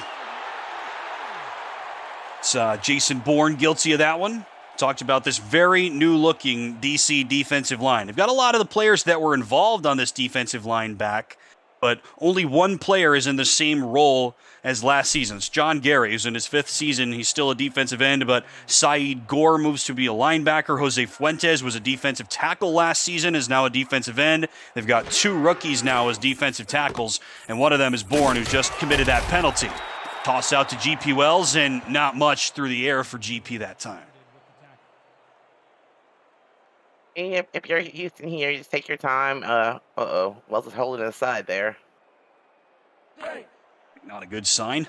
It's Jason Bourne guilty of that one. Talked about this very new-looking DC defensive line. They've got a lot of the players that were involved on this defensive line back, but only one player is in the same role as last season. It's John Gary, who's in his 5th season. He's still a defensive end, but Saeed Gore moves to be a linebacker. Jose Fuentes was a defensive tackle last season, is now a defensive end. They've got 2 rookies now as defensive tackles, and one of them is Bourne, who just committed that penalty. Toss out to GP Wells, and not much through the air for GP that time. If you're Houston here, just take your time. Wells is holding it aside there. Not a good sign.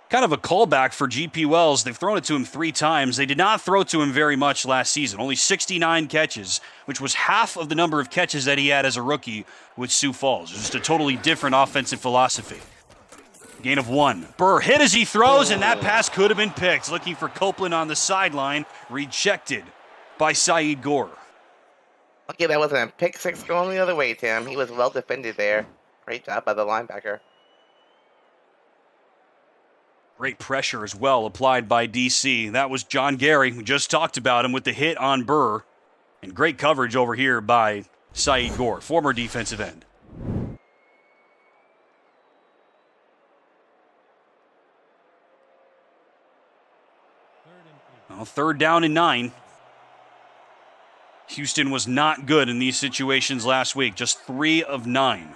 Kind of a callback for GP Wells. They've thrown it to him 3 times. They did not throw to him very much last season. Only 69 catches, which was half of the number of catches that he had as a rookie with Sioux Falls. Just a totally different offensive philosophy. Gain of 1. Burr hit as he throws, and that pass could have been picked. Looking for Copeland on the sideline. Rejected by Saeed Gore. Okay, that wasn't a pick six going the other way, Tim. He was well defended there. Great job by the linebacker. Great pressure as well applied by DC. That was John Gary. We just talked about him with the hit on Burr. And great coverage over here by Saeed Gore, former defensive end. Well, 3rd down and 9. Houston was not good in these situations last week. Just 3 of 9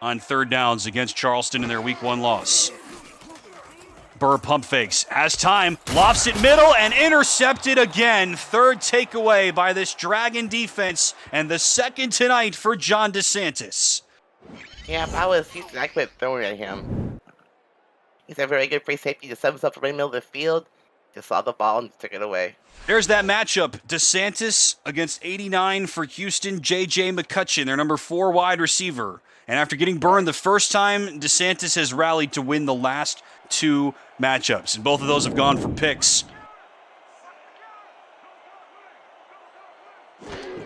on 3rd downs against Charleston in their Week 1 loss. Burr pump fakes, has time, lofts it middle, and intercepted again. 3rd takeaway by this Dragon defense, and the 2nd tonight for John DeSantis. Yeah, if I was Houston, I quit throwing at him. He's a very good free safety to set himself right in the middle of the field. Just saw the ball and took it away. There's that matchup. DeSantis against 89 for Houston, J.J. McCutcheon, their number 4 wide receiver. And after getting burned the first time, DeSantis has rallied to win the last 2 matchups. And both of those have gone for picks.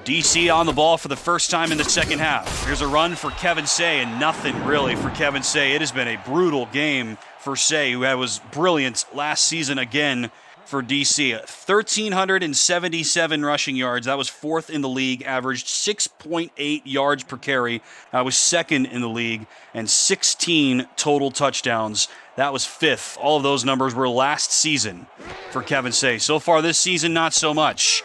DC on the ball for the first time in the second half. Here's a run for Kevin Say, and nothing really for Kevin Say. It has been a brutal game for Say, who was brilliant last season again for DC. 1,377 rushing yards. That was 4th in the league, averaged 6.8 yards per carry. That was 2nd in the league, and 16 total touchdowns. That was 5th. All of those numbers were last season for Kevin Say. So far this season, not so much.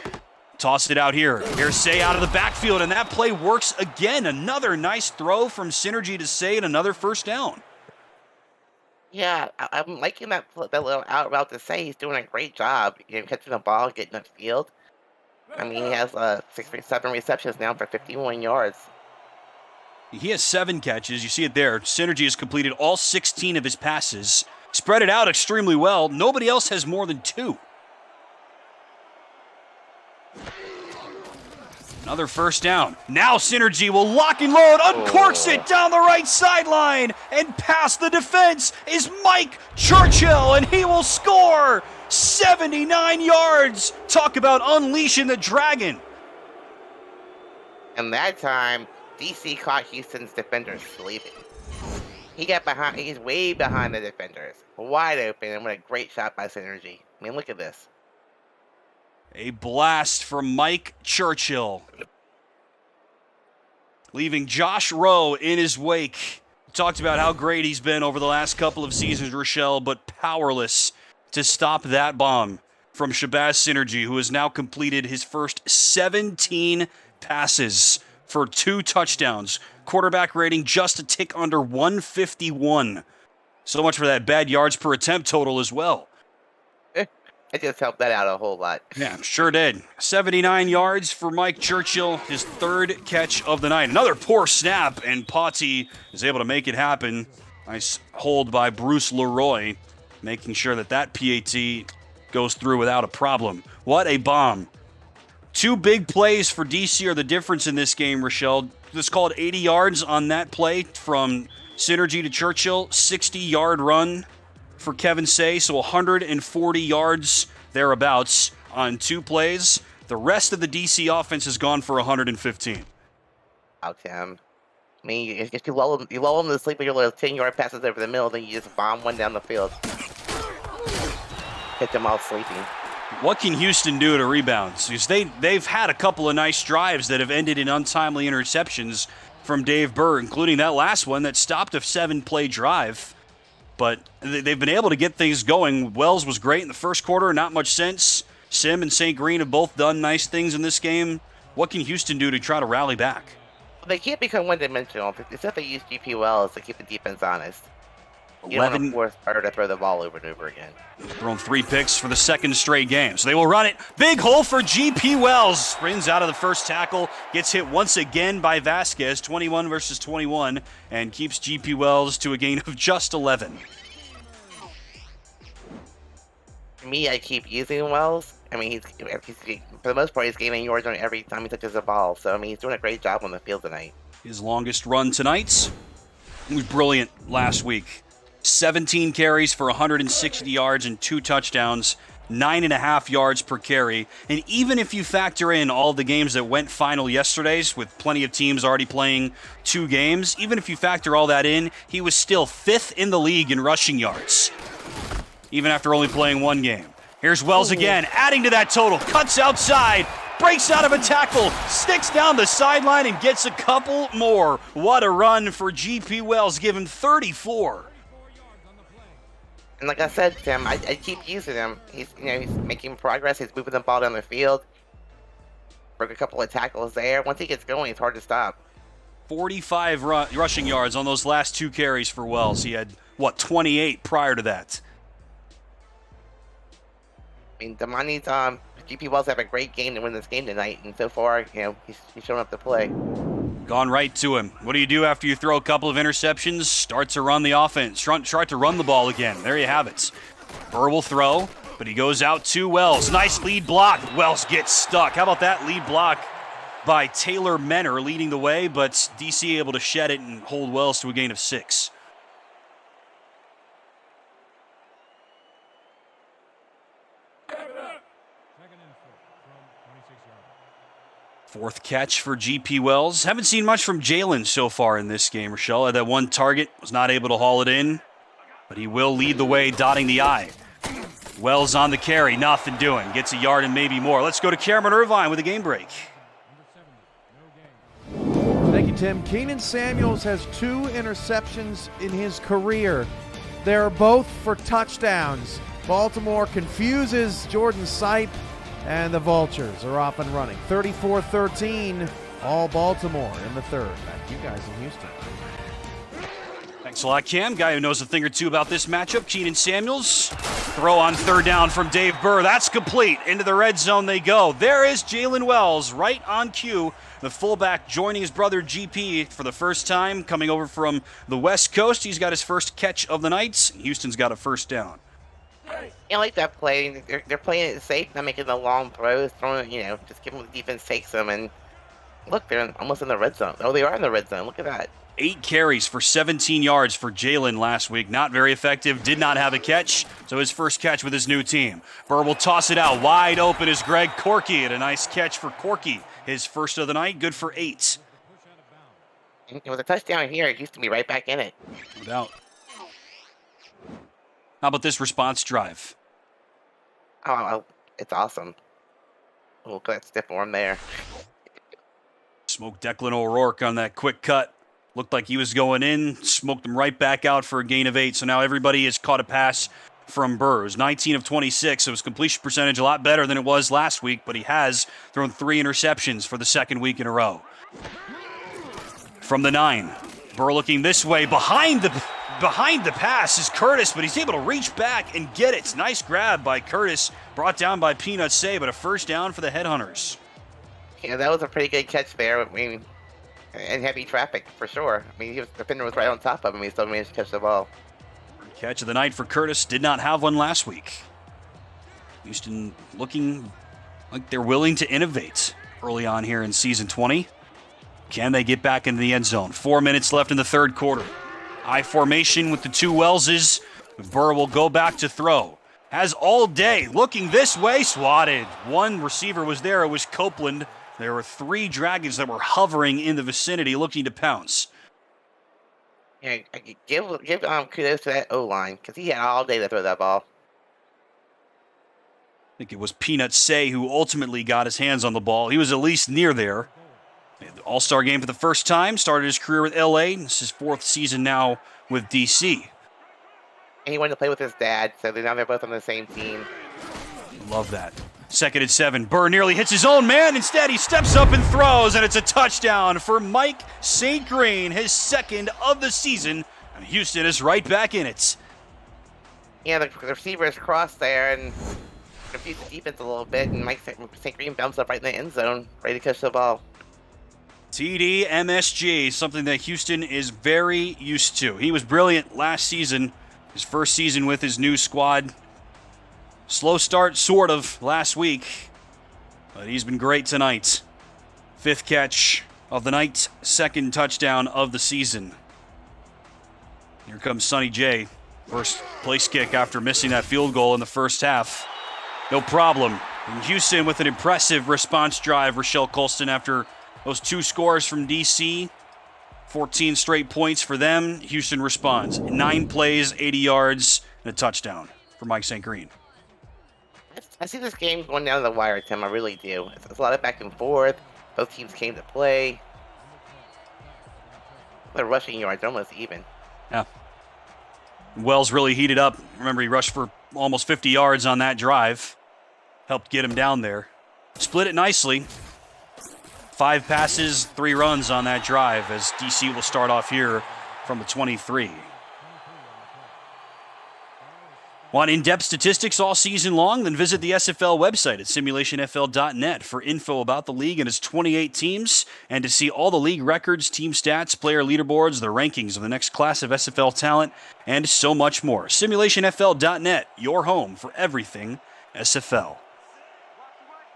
Tossed it out here. Here's Say out of the backfield, and that play works again. Another nice throw from Synergy to Say, and another 1st down. Yeah, I'm liking that little out route to Say. He's doing a great job, catching the ball, getting upfield. I mean, he has 7 receptions now for 51 yards. He has 7 catches. You see it there. Synergy has completed all 16 of his passes. Spread it out extremely well. Nobody else has more than 2. Another 1st down. Now Synergy will lock and load, uncorks it down the right sideline, and past the defense is Mike Churchill, and he will score 79 yards. Talk about unleashing the Dragon. And that time, DC caught Houston's defenders sleeping. He got behind, he's way behind the defenders. Wide open, and what a great shot by Synergy. I mean, look at this. A blast from Mike Churchill, leaving Josh Rowe in his wake. We talked about how great he's been over the last couple of seasons, Rochelle, but powerless to stop that bomb from Shabazz Synergy, who has now completed his first 17 passes for 2 touchdowns. Quarterback rating just a tick under 151. So much for that bad yards per attempt total as well. It just helped that out a whole lot. Yeah, sure did. 79 yards for Mike Churchill, his 3rd catch of the night. Another poor snap, and Potty is able to make it happen. Nice hold by Bruce Leroy, making sure that PAT goes through without a problem. What a bomb. 2 big plays for DC are the difference in this game, Rochelle. Let's call it 80 yards on that play from Synergy to Churchill. 60-yard run for Kevin Say, so 140 yards thereabouts on 2 plays. The rest of the DC offense has gone for 115. Out Tim. I mean, if you lull them to sleep with your little 10-yard passes over the middle, then you just bomb one down the field. Hit them all sleeping. What can Houston do to rebound? Because they've had a couple of nice drives that have ended in untimely interceptions from Dave Burr, including that last one that stopped a 7-play drive. But they've been able to get things going. Wells was great in the first quarter, not much sense. Sim and St. Green have both done nice things in this game. What can Houston do to try to rally back? They can't become one-dimensional. Except they use GP Wells to keep the defense honest. You don't want to force her to throw the ball over and over again. Thrown 3 picks for the second straight game. So they will run it. Big hole for GP Wells. Sprints out of the first tackle. Gets hit once again by Vasquez. 21 versus 21. And keeps GP Wells to a gain of just 11. For me, I keep using Wells. I mean, he's for the most part, he's gaining yards on every time he touches the ball. So, I mean, he's doing a great job on the field tonight. His longest run tonight was brilliant last week. 17 carries for 160 yards and 2 touchdowns, 9.5 yards per carry. And even if you factor in all the games that went final yesterdays, with plenty of teams already playing 2 games, even if you factor all that in, he was still 5th in the league in rushing yards, even after only playing 1 game. Here's Wells again, adding to that total, cuts outside, breaks out of a tackle, sticks down the sideline, and gets a couple more. What a run for GP Wells, given 34. And like I said, Tim, I keep using him. He's making progress. He's moving the ball down the field. Broke a couple of tackles there. Once he gets going, it's hard to stop. 45 rushing yards on those last 2 carries for Wells. He had, 28 prior to that. I mean, Damani's GP Wells have a great game to win this game tonight, and so far, he's shown up to play. Gone right to him. What do you do after you throw a couple of interceptions? Start to run the offense. Start to run the ball again. There you have it. Burr will throw, but he goes out to Wells. Nice lead block. Wells gets stuck. How about that lead block by Taylor Menor leading the way, but DC able to shed it and hold Wells to a gain of 6. Fourth catch for GP Wells. Haven't seen much from Jalen so far in this game, Rochelle. Had that 1 target, was not able to haul it in, but he will lead the way, dotting the I. Wells on the carry, nothing doing. Gets a yard and maybe more. Let's go to Cameron Irvine with a game break. Thank you, Tim. Keenan Samuels has 2 interceptions in his career. They're both for touchdowns. Baltimore confuses Jordan Sipe, and the Vultures are off and running. 34-13, all Baltimore in the third. Back to you guys in Houston. Thanks a lot, Cam. Guy who knows a thing or two about this matchup, Keenan Samuels. Throw on 3rd down from Dave Burr. That's complete. Into the red zone they go. There is Jalen Wells right on cue. The fullback joining his brother GP for the first time, coming over from the West Coast. He's got his first catch of the night. Houston's got a 1st down. I like that play. They're playing it safe, not making the long throws, throwing, just giving the defense takes them. And look, they're almost in the red zone. Oh, they are in the red zone. Look at that. 8 carries for 17 yards for Jalen last week. Not very effective. Did not have a catch. So his first catch with his new team. Burr will toss it out. Wide open is Greg Corky. And a nice catch for Corky. His first of the night. Good for 8. It was a touchdown here. It used to be right back in it. No doubt. How about this response drive? Oh, it's awesome. Look at that stiff arm there. Smoked Declan O'Rourke on that quick cut. Looked like he was going in. Smoked him right back out for a gain of 8. So now everybody has caught a pass from Burr. It was 19 of 26. So his completion percentage a lot better than it was last week. But he has thrown 3 interceptions for the 2nd week in a row. From the 9. Burr looking this way. Behind the pass is Curtis, but he's able to reach back and get it. Nice grab by Curtis, brought down by Peanut Say, but a 1st down for the Headhunters. Yeah, that was a pretty good catch there. I mean, and heavy traffic for sure. I mean, the defender was right on top of him. He still managed to catch the ball. Catch of the night for Curtis. Did not have one last week. Houston looking like they're willing to innovate early on here in season 20. Can they get back into the end zone? 4 minutes left in the 3rd quarter. I formation with the 2 Wellses. Burr will go back to throw. Has all day. Looking this way. Swatted. 1 receiver was there. It was Copeland. There were 3 Dragons that were hovering in the vicinity looking to pounce. Yeah, give kudos to that O-line because he had all day to throw that ball. I think it was Peanut Say who ultimately got his hands on the ball. He was at least near there. All-Star game for the first time. Started his career with LA. This is his 4th season now with DC. And he wanted to play with his dad, so now they're both on the same team. Love that. 2nd and 7. Burr nearly hits his own man. Instead, he steps up and throws, and it's a touchdown for Mike St. Green, his 2nd of the season. And Houston is right back in it. Yeah, the receivers crossed there and confused the defense a little bit, and Mike St. Green bounced up right in the end zone, ready to catch the ball. TD MSG, something that Houston is very used to. He was brilliant last season, his first season with his new squad. Slow start, sort of, last week, but he's been great tonight. 5th catch of the night, 2nd touchdown of the season. Here comes Sonny J. First place kick after missing that field goal in the first half. No problem. And Houston with an impressive response drive. Rochelle Colston after those 2 scores from DC. 14 straight points for them. Houston responds. 9 plays, 80 yards, and a touchdown for Mike St. Green. I see this game going down to the wire, Tim. I really do. It's a lot of back and forth. Both teams came to play. The rushing yards are almost even. Yeah. Wells really heated up. Remember, he rushed for almost 50 yards on that drive. Helped get him down there. Split it nicely. 5 passes, 3 runs on that drive as DC will start off here from the 23. Want in-depth statistics all season long? Then visit the SFL website at simulationfl.net for info about the league and its 28 teams, and to see all the league records, team stats, player leaderboards, the rankings of the next class of SFL talent, and so much more. Simulationfl.net, your home for everything SFL.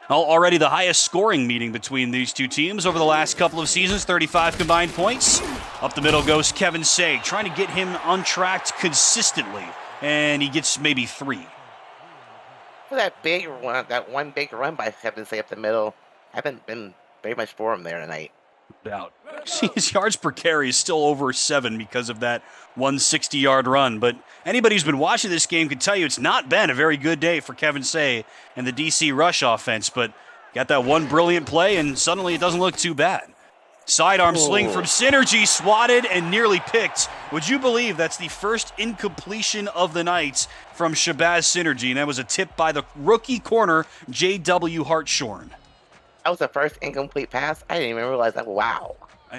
Already the highest scoring meeting between these two teams over the last couple of seasons, 35 combined points. Up the middle goes Kevin Say, trying to get him untracked consistently, and he gets maybe 3. For that big run, that one big run by Kevin Say up the middle, haven't been very much for him there tonight. Doubt. His yards per carry is still over 7 because of that 160-yard run. But anybody who's been watching this game can tell you it's not been a very good day for Kevin Say and the DC rush offense. But got that one brilliant play, and suddenly it doesn't look too bad. Sidearm sling from Synergy, swatted and nearly picked. Would you believe that's the first incompletion of the night from Shabazz Synergy? And that was a tip by the rookie corner, J.W. Hartshorn. That was the first incomplete pass. I didn't even realize that. Wow.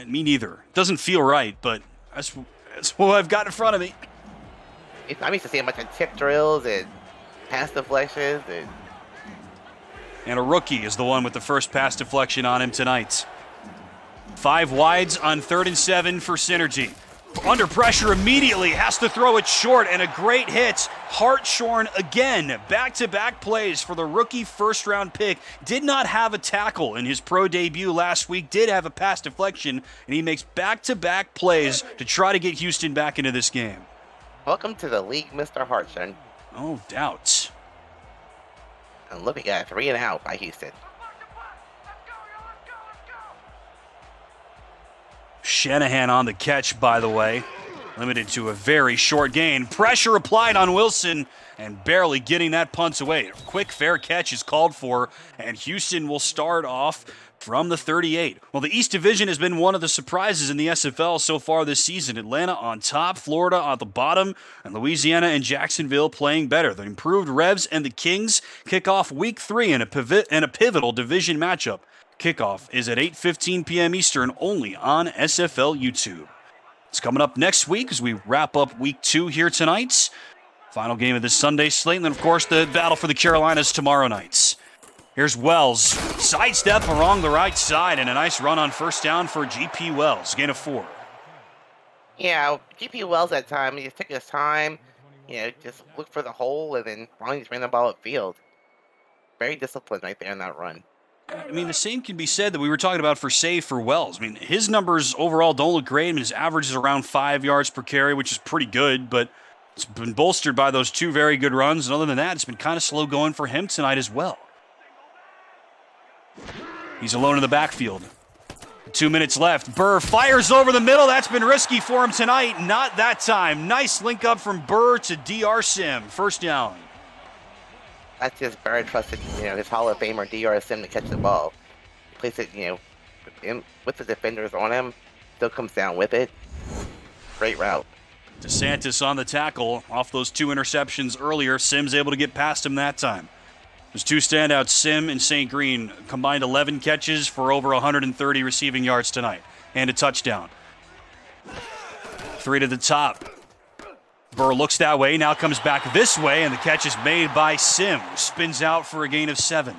Me neither. Doesn't feel right, but that's what I've got in front of me. I'm used to seeing a bunch of tip drills and pass deflections. And a rookie is the one with the first pass deflection on him tonight. 5 wides on 3rd and 7 for Synergy. Under pressure immediately, has to throw it short, and a great hit. Hartshorn again, back-to-back plays for the rookie first-round pick. Did not have a tackle in his pro debut last week, did have a pass deflection, and he makes back-to-back plays to try to get Houston back into this game. Welcome to the league, Mr. Hartshorn. No doubt. And look, we got a 3 and out by Houston. Shanahan on the catch, by the way. Limited to a very short gain. Pressure applied on Wilson and barely getting that punt away. A quick, fair catch is called for, and Houston will start off from the 38. Well, the East Division has been one of the surprises in the SFL so far this season. Atlanta on top, Florida on the bottom, and Louisiana and Jacksonville playing better. The improved Revs and the Kings kick off Week 3 in a pivotal division matchup. Kickoff is at 8:15 p.m. Eastern, only on SFL YouTube. It's coming up next week as we wrap up Week 2 here tonight. Final game of this Sunday slate, and then, of course, the battle for the Carolinas tomorrow nights. Here's Wells. Sidestep along the right side, and a nice run on first down for G.P. Wells. Gain of 4. Yeah, G.P. Wells that time, he just took his time, just look for the hole, and then finally just ran the ball upfield. Very disciplined right there in that run. I mean, the same can be said that we were talking about for Say for Wells. I mean, his numbers overall don't look great. I mean, his average is around 5 yards per carry, which is pretty good, but it's been bolstered by those 2 very good runs. And other than that, it's been kind of slow going for him tonight as well. He's alone in the backfield. 2 minutes left. Burr fires over the middle. That's been risky for him tonight. Not that time. Nice link up from Burr to DR Sim. First down. That's just Burr trusted, his Hall of Famer DR Sim to catch the ball. Place it, with the defenders on him. Still comes down with it. Great route. DeSantis on the tackle off those 2 interceptions earlier. Sim's able to get past him that time. There's 2 standouts, Sim and St. Green, combined 11 catches for over 130 receiving yards tonight and a touchdown. 3 to the top. Burr looks that way, now comes back this way, and the catch is made by Sim. Spins out for a gain of 7.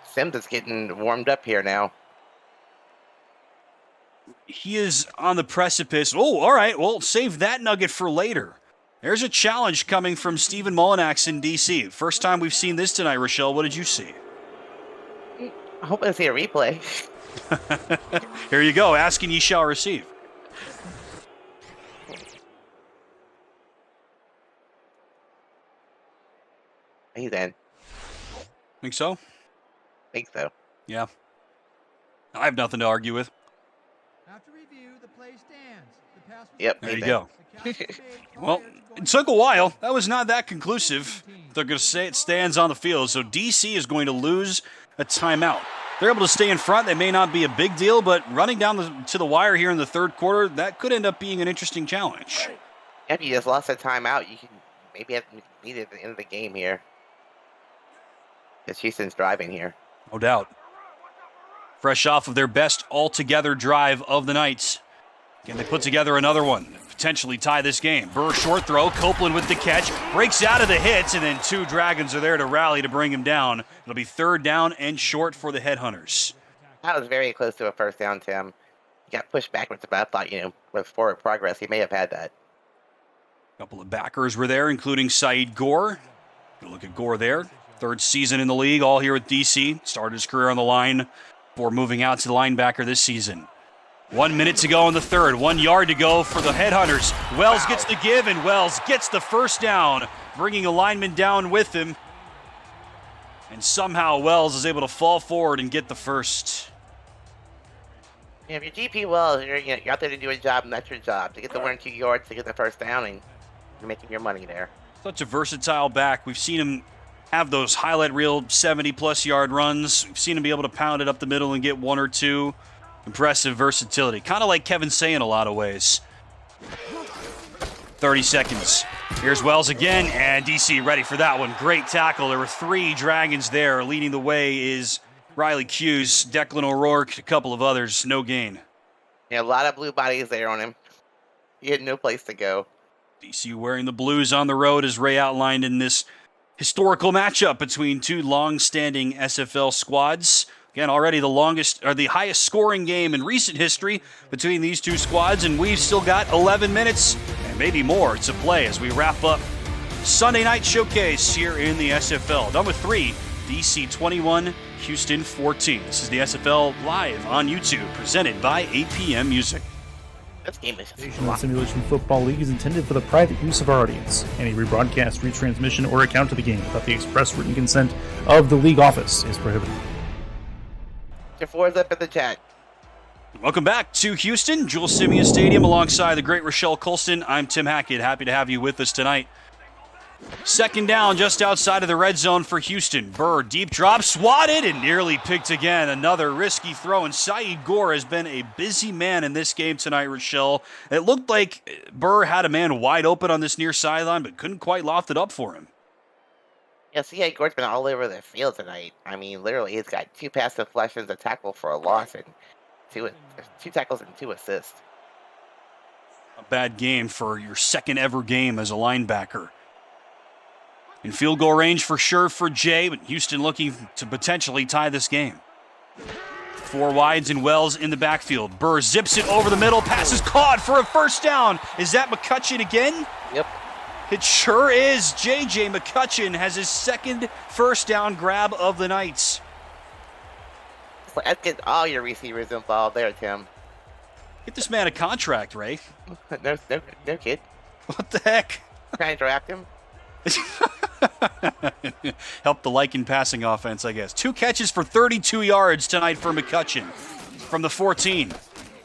Sims is getting warmed up here now. He is on the precipice. Oh, all right. Well, save that nugget for later. There's a challenge coming from Stephen Mullinax in DC. First time we've seen this tonight, Rochelle. What did you see? I hope I see a replay. Here you go. Asking ye shall receive. He's in. Think so? Think so. Yeah. I have nothing to argue with. After review, the play stands. The pass was Yep. There you he's go. in. Well, it took a while. That was not that conclusive. They're going to say it stands on the field. So DC is going to lose a timeout. They're able to stay in front. They may not be a big deal, but running down to the wire here in the third quarter, that could end up being an interesting challenge. If you just lost a timeout, you can maybe have need it at the end of the game here. Because Houston's driving here. No doubt. Fresh off of their best all-together drive of the night. Can they put together another one? Potentially tie this game. Burr short throw. Copeland with the catch. Breaks out of the hits, and then 2 Dragons are there to rally to bring him down. It'll be 3rd down and short for the Headhunters. That was very close to a first down, Tim. He got pushed backwards, but I thought, with forward progress, he may have had that. A couple of backers were there, including Saeed Gore. Good look at Gore there. 3rd season in the league, all here with DC. Started his career on the line before moving out to the linebacker this season. 1 minute to go in the third. 1 yard to go for the Headhunters. Wells gets the give, and Wells gets the first down, bringing a lineman down with him. And somehow Wells is able to fall forward and get the first. If you're GP Wells, you're out there to do a job, and that's your job. To get the 1 or 2 yards, to get the first down, and you're making your money there. Such a versatile back. We've seen him have those highlight reel 70-plus yard runs. We've seen him be able to pound it up the middle and get 1 or 2. Impressive versatility. Kind of like Kevin Say in a lot of ways. 30 seconds. Here's Wells again, and DC ready for that one. Great tackle. There were 3 Dragons there. Leading the way is Riley Hughes, Declan O'Rourke, a couple of others. No gain. A lot of blue bodies there on him. He had no place to go. DC wearing the blues on the road, as Ray outlined in this historical matchup between 2 long-standing SFL squads. Again, already the highest scoring game in recent history between these 2 squads, and we've still got 11 minutes and maybe more to play as we wrap up Sunday night showcase here in the SFL. Done with 3, DC 21, Houston 14. This is the SFL live on YouTube, presented by APM Music. This game is The Simulation Football League is intended for the private use of our audience. Any rebroadcast, retransmission, or account of the game without the express written consent of the league office is prohibited. Your 4's up in the chat. Welcome back to Houston, Jules Simeon Stadium, alongside the great Rochelle Colston. I'm Tim Hackett. Happy to have you with us tonight. 2nd down just outside of the red zone for Houston. Burr, deep drop, swatted, and nearly picked again. Another risky throw, and Saeed Gore has been a busy man in this game tonight, Rochelle. It looked like Burr had a man wide open on this near sideline, but couldn't quite loft it up for him. Yeah, Saeed Gore's been all over the field tonight. I mean, literally, he's got 2 pass deflections, a tackle for a loss, and 2 tackles and 2 assists. A bad game for your 2nd ever game as a linebacker. In field goal range for sure for Jay, but Houston looking to potentially tie this game. 4 wides and Wells in the backfield. Burr zips it over the middle, passes caught for a first down. Is that McCutcheon again? Yep. It sure is. J.J. McCutcheon has his 2nd first down grab of the night. Let's get all your receivers involved there, Tim. Get this man a contract, Ray. No kid. What the heck? Trying to draft him. Help the Lycan passing offense, I guess. 2 catches for 32 yards tonight for McCutcheon from the 14.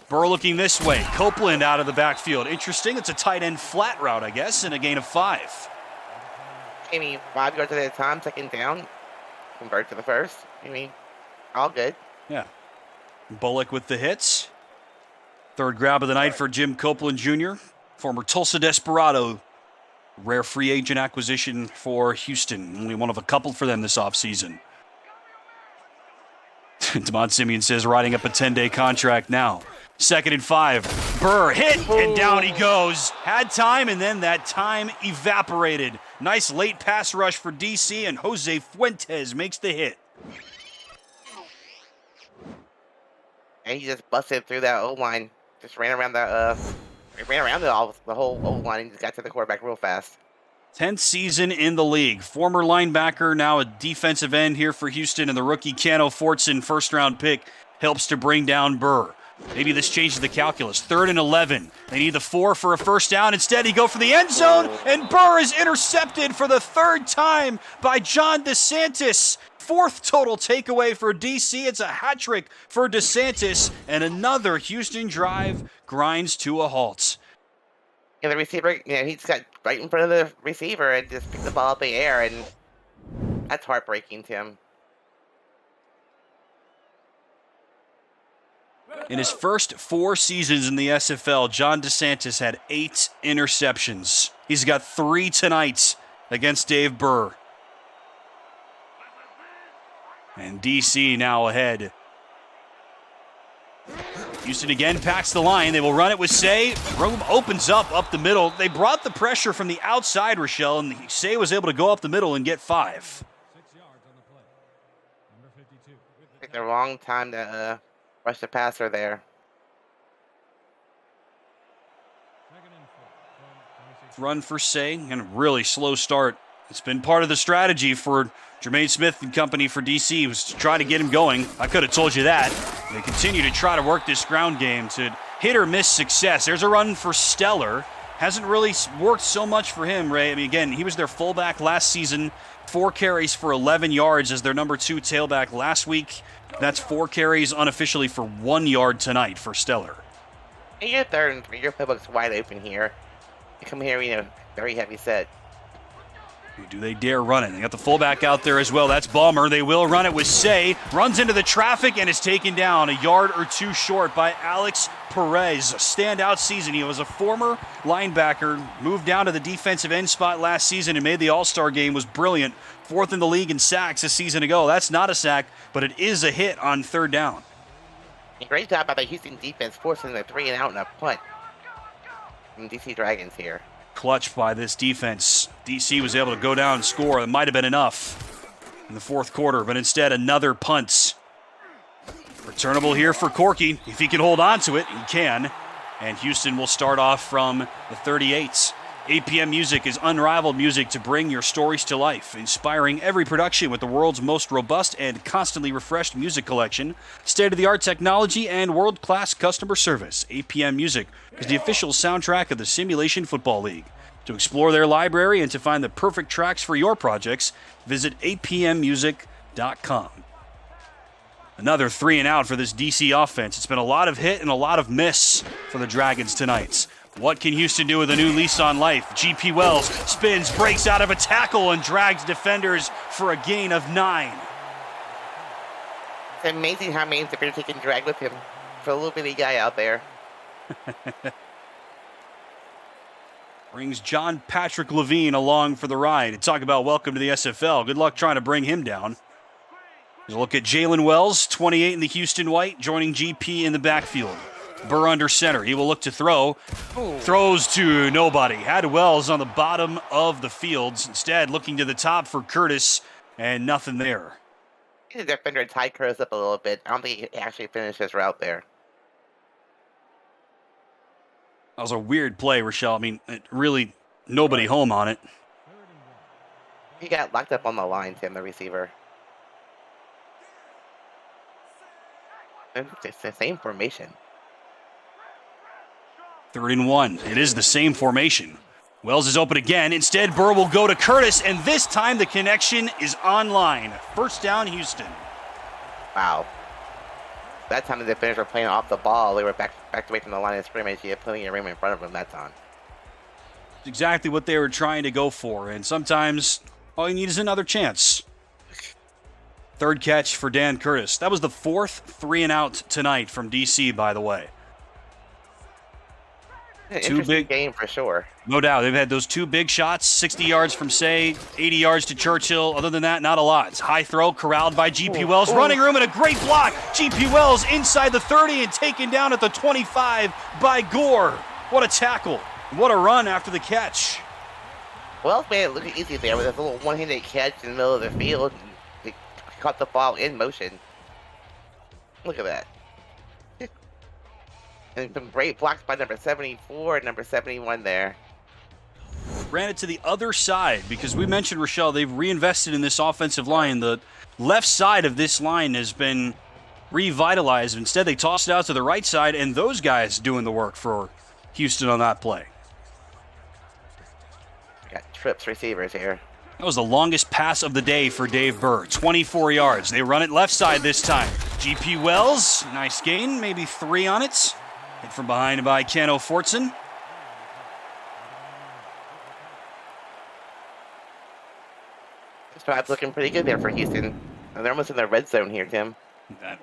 Burr looking this way. Copeland out of the backfield. Interesting. It's a tight end flat route, I guess, and a gain of 5. I mean, 5 yards at a time, 2nd down. Convert to the first. I mean, all good. Yeah. Bullock with the hits. 3rd grab of the night for Jim Copeland Jr., former Tulsa Desperado. Rare free agent acquisition for Houston. Only one of a couple for them this offseason. Demond Simeon says riding up a 10-day contract now. 2nd and 5. Burr hit, and down he goes. Had time, and then that time evaporated. Nice late pass rush for DC, and Jose Fuentes makes the hit. And he just busted through that O-line. Just ran around the whole O-line and just got to the quarterback real fast. 10th season in the league. Former linebacker, now a defensive end here for Houston, and the rookie Cano Fortson first-round pick helps to bring down Burr. Maybe this changes the calculus. 3rd and 11. They need the 4 for a first down. Instead, he go for the end zone, and Burr is intercepted for the 3rd time by John DeSantis. 4th total takeaway for DC. It's a hat trick for DeSantis, and another Houston drive grinds to a halt. Yeah, the receiver, he just got right in front of the receiver and just picked the ball up in the air, and that's heartbreaking to him. In his first 4 seasons in the SFL, John DeSantis had 8 interceptions. He's got 3 tonight against Dave Burr. And DC now ahead. Houston again packs the line. They will run it with Say. Room opens up the middle. They brought the pressure from the outside, Rochelle, and Say was able to go up the middle and get 5. Picked the wrong time to rush the passer there. Run for Say, and a really slow start. It's been part of the strategy for Jermaine Smith and company for DC was to try to get him going. I could have told you that. They continue to try to work this ground game to hit or miss success. There's a run for Stellar. Hasn't really worked so much for him, Ray. I mean, again, he was their fullback last season. 4 carries for 11 yards as their number 2 tailback last week. That's 4 carries unofficially for 1 yard tonight for Stellar. And your 3rd and 3, your playbook's wide open here. You come here, very heavy set. Do they dare run it? They got the fullback out there as well. That's Ballmer. They will run it with Say. Runs into the traffic and is taken down a yard or 2 short by Alex Perez. A standout season. He was a former linebacker, moved down to the defensive end spot last season and made the All-Star game. Was brilliant. 4th in the league in sacks a season ago. That's not a sack, but it is a hit on 3rd down. A great job by the Houston defense, forcing the 3 and out and a punt from DC Dragons here. Clutch by this defense. DC was able to go down and score. It might have been enough in the 4th quarter, but instead another punt. Returnable here for Corky. If he can hold on to it, he can. And Houston will start off from the 38. APM Music is unrivaled music to bring your stories to life, inspiring every production with the world's most robust and constantly refreshed music collection, state-of-the-art technology, and world-class customer service. APM Music is the official soundtrack of the Simulation Football League. To explore their library and to find the perfect tracks for your projects, visit apmmusic.com. Another 3 and out for this DC offense. It's been a lot of hit and a lot of miss for the Dragons tonight. What can Houston do with a new lease on life? GP Wells spins, breaks out of a tackle, and drags defenders for a gain of 9. It's amazing how many defenders he can drag with him for a little bitty guy out there. Brings John Patrick Levine along for the ride. Talk about welcome to the SFL. Good luck trying to bring him down. Here's a look at Jalen Wells, 28 in the Houston white, joining GP in the backfield. Burr under center. He will look to throw. Throws to nobody. Had Wells on the bottom of the fields. Instead, looking to the top for Curtis, and nothing there. The defender tied Curtis up a little bit. I don't think he actually finished his route there. That was a weird play, Rochelle. I mean, really, nobody home on it. He got locked up on the line, Tim, the receiver. It's the same formation. 3rd and 1. It is the same formation. Wells is open again. Instead, Burr will go to Curtis, and this time the connection is online. First down, Houston. Wow. That time the defenders were playing off the ball. They were backed away from the line of scrimmage. He had plenty of room in front of him that time. It's exactly what they were trying to go for, and sometimes all you need is another chance. 3rd catch for Dan Curtis. That was the 4th 3 and out tonight from DC, by the way. Two big game for sure. No doubt. They've had those two big shots, 60 yards from Say, 80 yards to Churchill. Other than that, not a lot. It's high throw, corralled by GP Wells. Running room and a great block. GP Wells inside the 30 and taken down at the 25 by Gore. What a tackle. What a run after the catch. Wells made it look easy there with a little one-handed catch in the middle of the field. He caught the ball in motion. Look at that. And some great blocks by number 74 and number 71 there. Ran it to the other side because we mentioned, Rochelle, they've reinvested in this offensive line. The left side of this line has been revitalized. Instead, they tossed it out to the right side, and those guys doing the work for Houston on that play. Got trips receivers here. That was the longest pass of the day for Dave Burr, 24 yards. They run it left side this time. GP Wells, nice gain, maybe 3 on it. Hit from behind by Ken O'Fortson. This drive's looking pretty good there for Houston. And they're almost in the red zone here, Tim.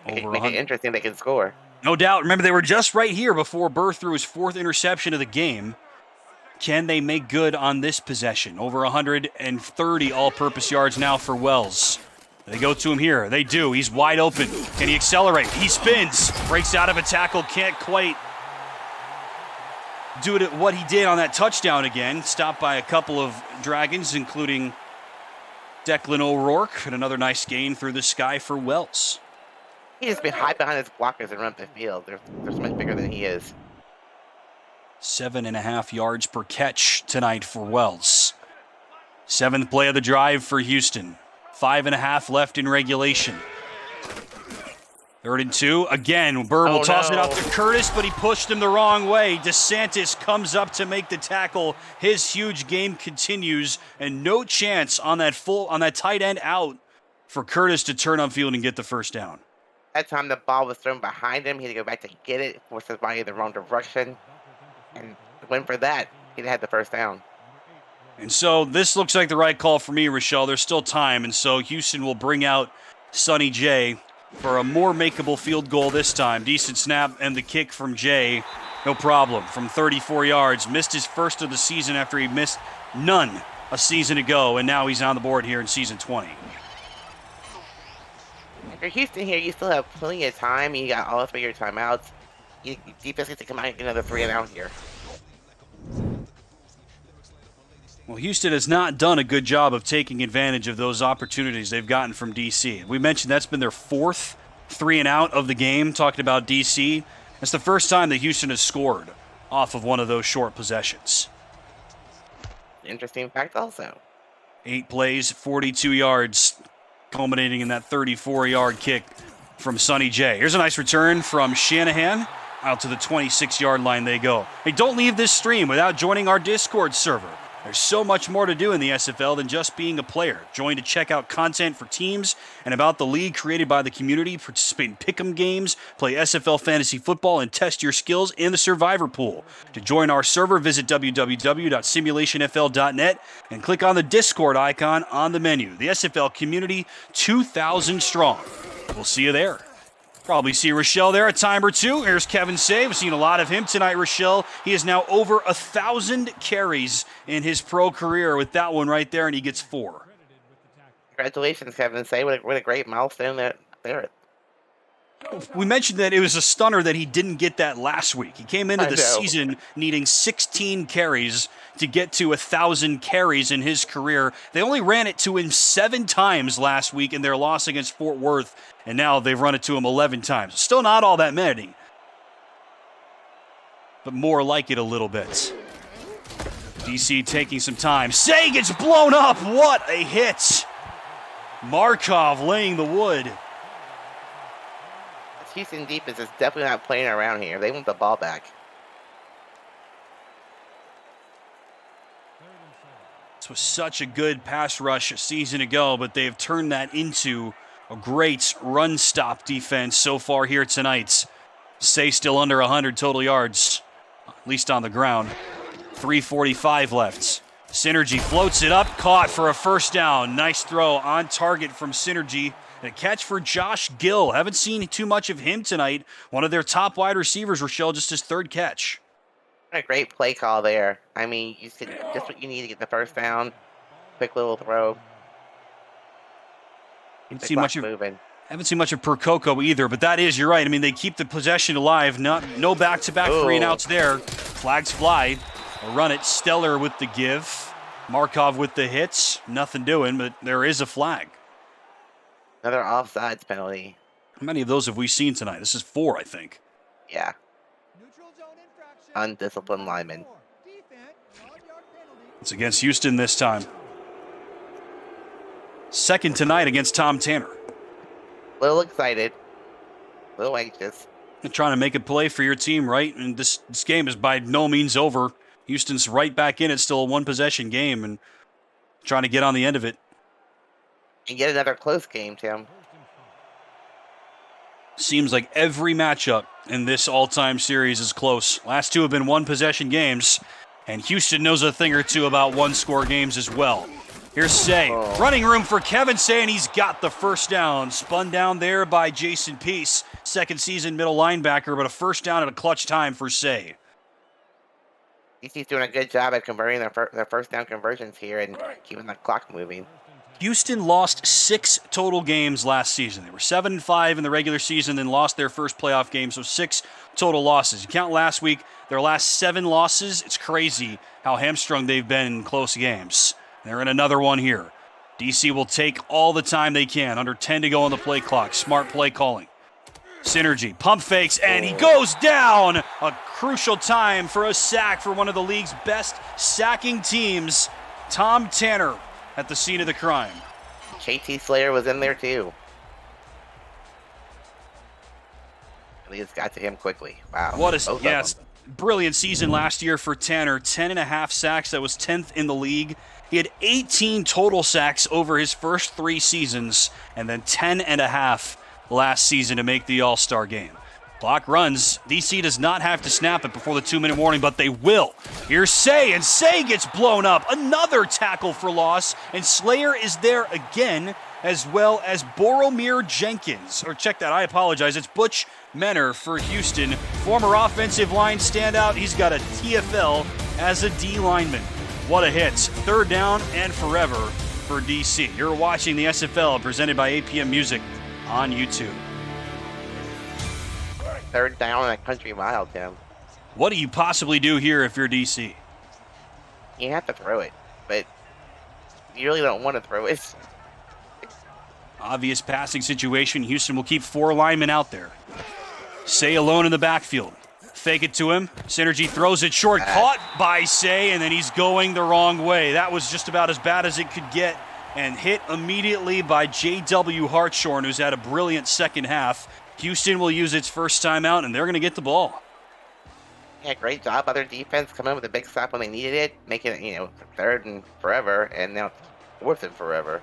Make it interesting they can score. No doubt. Remember, they were just right here before Burr threw his 4th interception of the game. Can they make good on this possession? Over 130 all-purpose yards now for Wells. They go to him here. They do. He's wide open. Can he accelerate? He spins. Breaks out of a tackle. Can't quite do it what he did on that touchdown again. Stopped by a couple of Dragons, including Declan O'Rourke. And another nice gain through the sky for Wells. He just been high behind his blockers and run up the field. They're so much bigger than he is. 7.5 yards per catch tonight for Wells. 7th play of the drive for Houston. 5.5 left in regulation. 3rd and 2. Again, Burr will toss it out to Curtis, but he pushed him the wrong way. DeSantis comes up to make the tackle. His huge game continues, and no chance on that tight end out for Curtis to turn on field and get the first down. That time the ball was thrown behind him. He had to go back to get it, forced his body in the wrong direction. And went for that. He'd had the first down. And so this looks like the right call for me, Rochelle. There's still time, and so Houston will bring out Sonny J for a more makeable field goal this time. Decent snap and the kick from Jay. No problem. From 34 yards. Missed his first of the season after he missed none a season ago, and now he's on the board here in season 20. If you're Houston here, you still have plenty of time. You got all 3 of your timeouts. Defense gets to come out and get another 3 and out here. Well, Houston has not done a good job of taking advantage of those opportunities they've gotten from DC. We mentioned that's been their 4th 3 and out of the game, talking about DC. It's the first time that Houston has scored off of one of those short possessions. Interesting fact also. 8 plays, 42 yards, culminating in that 34-yard kick from Sonny J. Here's a nice return from Shanahan. Out to the 26-yard line they go. Hey, don't leave this stream without joining our Discord server. There's so much more to do in the SFL than just being a player. Join to check out content for teams and about the league created by the community, participate in pick'em games, play SFL fantasy football, and test your skills in the survivor pool. To join our server, visit www.simulationfl.net and click on the Discord icon on the menu. The SFL community, 2,000 strong. We'll see you there. Probably see Rochelle there a time or two. Here's Kevin Say. We've seen a lot of him tonight, Rochelle. He is now over 1,000 carries in his pro career with that one right there, and he gets 4. Congratulations, Kevin Say. What a great milestone there. We mentioned that it was a stunner that he didn't get that last week. He came into the season needing 16 carries to get to 1,000 carries in his career. They only ran it to him 7 times last week in their loss against Fort Worth, and now they've run it to him 11 times. Still not all that many, but more like it a little bit. DC taking some time. Say gets blown up. What a hit. Markov laying the wood. Houston defense is definitely not playing around here. They want the ball back. This was such a good pass rush a season ago, but they have turned that into a great run stop defense so far here tonight. Say still under 100 total yards, at least on the ground. 3:45 left. Synergy floats it up, caught for a first down. Nice throw on target from Synergy. And a catch for Josh Gill. Haven't seen too much of him tonight. One of their top wide receivers, Rochelle, just his 3rd catch. A great play call there. I mean, you said just what you need to get the first down. Quick little throw. Haven't The seen clock's much of moving. Percoco either, but that is, you're right. I mean, they keep the possession alive. No back-to-back 3-and-outs there. Flags fly. A run it. Stellar with the give. Markov with the hits. Nothing doing, but there is a flag. Another offsides penalty. How many of those have we seen tonight? This is 4, I think. Yeah. Undisciplined lineman. It's against Houston this time. Second tonight against Tom Tanner. A little excited. A little anxious. You're trying to make a play for your team, right? And this game is by no means over. Houston's right back in. It's still a one-possession game and trying to get on the end of it. And yet another close game, Tim. Seems like every matchup in this all-time series is close. Last two have been one-possession games, and Houston knows a thing or two about one-score games as well. Here's Say. Running room for Kevin Say, and he's got the first down. Spun down there by Jason Peace, second season middle linebacker, but a first down at a clutch time for Say. DC's doing a good job at converting their first down conversions here and keeping the clock moving. Houston lost 6 total games last season. They were 7-5 in the regular season, then lost their first playoff game, so 6 total losses. You count last week, their last 7 losses, it's crazy how hamstrung they've been in close games. They're in another one here. DC will take all the time they can. Under 10 to go on the play clock. Smart play calling. Synergy, pump fakes, and he goes down. A crucial time for a sack for one of the league's best sacking teams, Tom Tanner, at the scene of the crime. KT Slayer was in there too. And he just got to him quickly. Wow. What a brilliant season last year for Tanner. 10.5 sacks. That was 10th in the league. He had 18 total sacks over his first 3 seasons, and then 10.5 last season to make the All-Star game. Clock runs. DC does not have to snap it before the 2-minute warning, but they will. Here's Say, and Say gets blown up. Another tackle for loss, and Slayer is there again, as well as Boromir Jenkins. Or check that, I apologize. It's Butch Menor for Houston. Former offensive line standout. He's got a TFL as a D lineman. What a hit. Third down and forever for DC. You're watching the SFL presented by APM Music on YouTube. Third down and a country mile, Tim. What do you possibly do here if you're DC? You have to throw it, but you really don't want to throw it. Obvious passing situation. Houston will keep 4 linemen out there. Say alone in the backfield. Fake it to him. Synergy throws it short. Caught by Say, and then he's going the wrong way. That was just about as bad as it could get, and hit immediately by J.W. Hartshorn, who's had a brilliant second half. Houston will use its first timeout, and they're going to get the ball. Yeah, great job by their defense coming in with a big stop when they needed it, making it, third and forever, and now fourth and forever.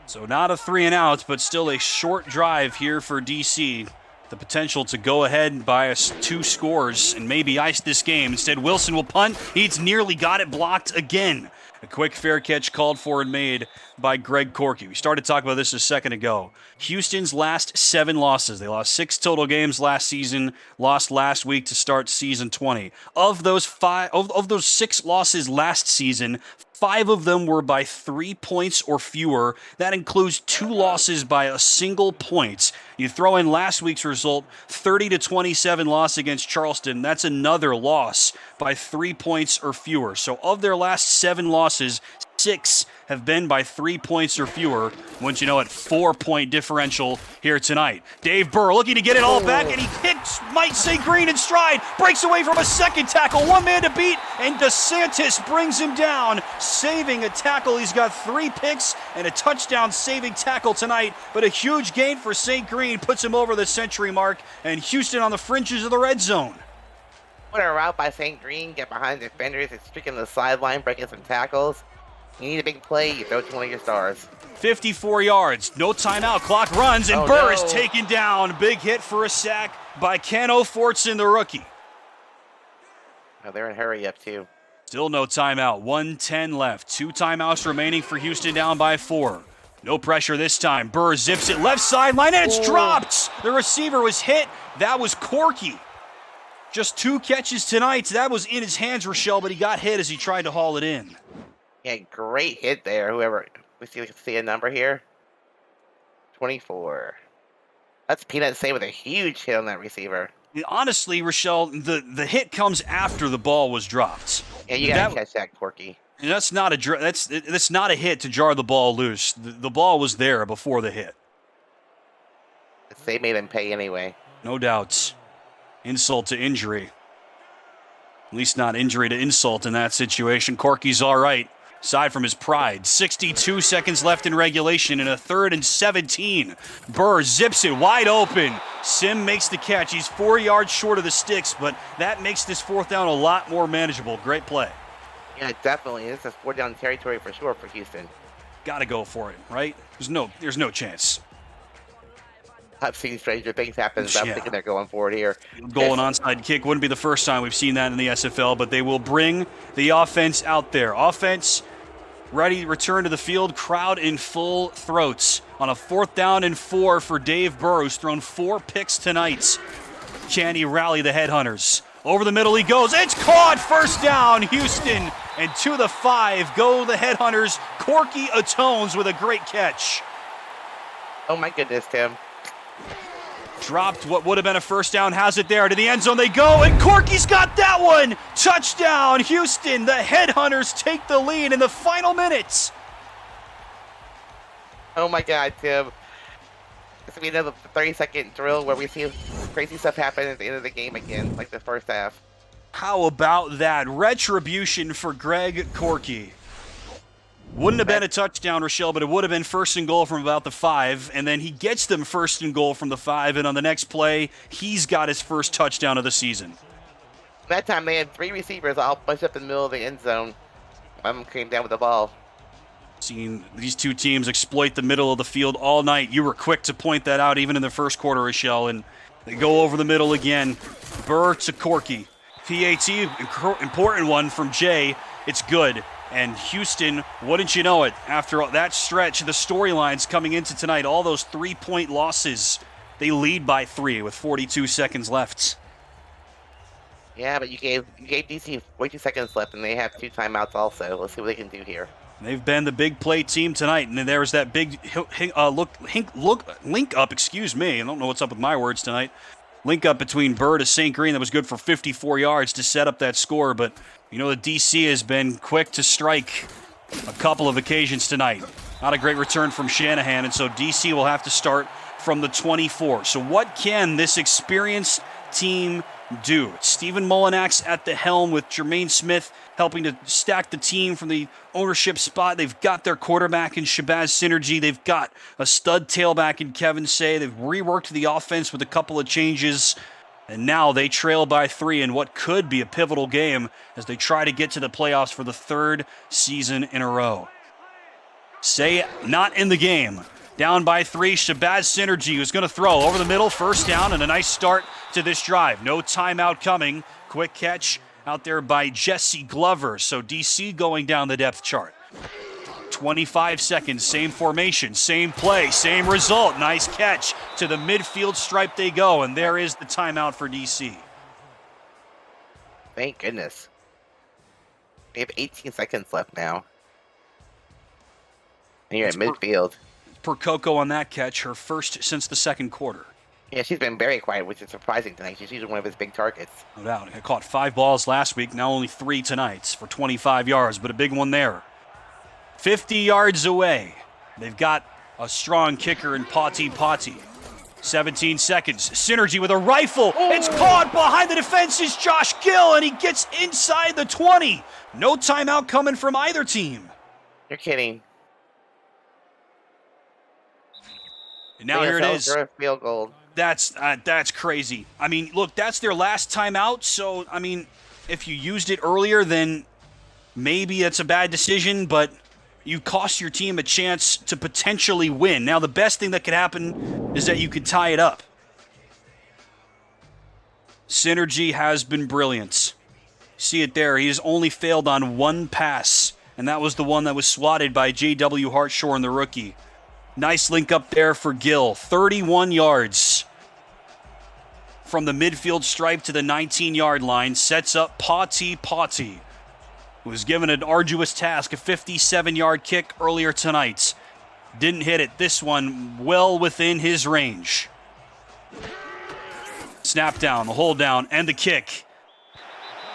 So not a 3-and-out, but still a short drive here for DC. The potential to go ahead by 2 scores and maybe ice this game. Instead, Wilson will punt. He's nearly got it blocked again. A quick fair catch called for and made by Greg Corky. We started talking about this a second ago. Houston's last 7 losses. They lost 6 total games last season, lost last week to start season 20. Of those 6 losses last season, 5 of them were by 3 points or fewer. That includes 2 losses by a single point. You throw in last week's result, 30-27 loss against Charleston. That's another loss by 3 points or fewer. So of their last 7 losses, 6 have been by 3 points or fewer. Once you know it, 4-point differential here tonight. Dave Burr looking to get it all back, and he hits Mike St. Green in stride. Breaks away from a second tackle. 1 man to beat, and DeSantis brings him down, saving a tackle. He's got 3 picks and a touchdown-saving tackle tonight, but a huge gain for St. Green puts him over the century mark, and Houston on the fringes of the red zone. What a route by St. Green, get behind defenders, it's streaking the sideline, breaking some tackles. You need a big play, you throw it to one of your stars. 54 yards, no timeout, clock runs, and Burr is taken down. Big hit for a sack by Ken O'Fortson, the rookie. Oh, they're in hurry up too. Still no timeout, 1:10 left. 2 timeouts remaining for Houston, down by 4. No pressure this time. Burr zips it left sideline, and it's dropped. The receiver was hit. That was Corky. Just 2 catches tonight. That was in his hands, Rochelle, but he got hit as he tried to haul it in. Yeah, great hit there. Whoever, we see a number here. 24. That's Peanut Say with a huge hit on that receiver. Honestly, Rochelle, the hit comes after the ball was dropped. Yeah, you gotta catch that, Corky. And that's not a hit to jar the ball loose. The ball was there before the hit. They made him pay anyway. No doubts. Insult to injury. At least not injury to insult in that situation. Corky's all right, aside from his pride. 62 seconds left in regulation in a 3rd and 17. Burr zips it wide open. Sim makes the catch. He's 4 yards short of the sticks, but that makes this 4th down a lot more manageable. Great play. Yeah, definitely. This is 4th down territory for sure for Houston. Got to go for it, right? There's no chance. I've seen stranger things happen, but I'm thinking they're going for it here. Goal and onside kick wouldn't be the first time we've seen that in the SFL, but they will bring the offense out there. Offense ready to return to the field, crowd in full throats. On a 4th down and 4 for Dave Burr, who's thrown 4 picks tonight. Can he rally the Headhunters? Over the middle he goes. It's caught! First down, Houston. And to the 5 go the Headhunters. Corky atones with a great catch. Oh my goodness, Tim. Dropped what would have been a first down, has it there. To the end zone they go, and Corky's got that one! Touchdown, Houston! The Headhunters take the lead in the final minutes. Oh my God, Tim. This will be another 30-second drill where we see crazy stuff happen at the end of the game again, like the first half. How about that? Retribution for Greg Corky. Wouldn't have been a touchdown, Rochelle, but it would have been 1st and goal from about the 5, and then he gets them 1st and goal from the 5, and on the next play, he's got his first touchdown of the season. That time they had 3 receivers all bunched up in the middle of the end zone. One of them came down with the ball. Seen these two teams exploit the middle of the field all night. You were quick to point that out even in the first quarter, Rochelle, and they go over the middle again. Burr to Corky. PAT, important one from Jay. It's good. And Houston, wouldn't you know it, after that stretch, the storylines coming into tonight, all those 3-point losses, they lead by 3 with 42 seconds left. Yeah, but you gave DC 42 seconds left, and they have 2 timeouts also. Let's see what they can do here. They've been the big play team tonight, and there was that big link up, excuse me. I don't know what's up with my words tonight. Link up between Burr to St. Green that was good for 54 yards to set up that score, but you know, the DC has been quick to strike a couple of occasions tonight. Not a great return from Shanahan, and so DC will have to start from the 24. So what can this experienced team do? It's Stephen Mullinax at the helm with Jermaine Smith helping to stack the team from the ownership spot. They've got their quarterback in Shabazz Synergy. They've got a stud tailback in Kevin Say. They've reworked the offense with a couple of changes. And now they trail by 3 in what could be a pivotal game as they try to get to the playoffs for the 3rd season in a row. Say not in the game. Down by 3, Shabazz Synergy, who's going to throw over the middle, 1st down, and a nice start to this drive. No timeout coming. Quick catch out there by Jesse Glover. So DC going down the depth chart. 25 seconds, same formation, same play, same result. Nice catch. To the midfield stripe they go, and there is the timeout for DC. Thank goodness. We have 18 seconds left now. And you're at midfield. Per Coco on that catch, her first since the 2nd quarter. Yeah, she's been very quiet, which is surprising tonight. She's usually one of his big targets. No doubt. He caught 5 balls last week, now only 3 tonight for 25 yards, but a big one there. 50 yards away. They've got a strong kicker in Pati. 17 seconds. Synergy with a rifle. Oh. It's caught behind the defense is Josh Gill, and he gets inside the 20. No timeout coming from either team. You're kidding. And now here it is. For a field goal. That's crazy. I mean, look, that's their last timeout, so, I mean, if you used it earlier, then maybe it's a bad decision, but you cost your team a chance to potentially win. Now, the best thing that could happen is that you could tie it up. Synergy has been brilliant. See it there. He has only failed on 1 pass, and that was the one that was swatted by J.W. Hartshorn, the rookie. Nice link up there for Gill. 31 yards. from the midfield stripe to the 19-yard line. Sets up Pati, who was given an arduous task, a 57-yard kick earlier tonight. Didn't hit it. This one well within his range. Snap down, the hold down, and the kick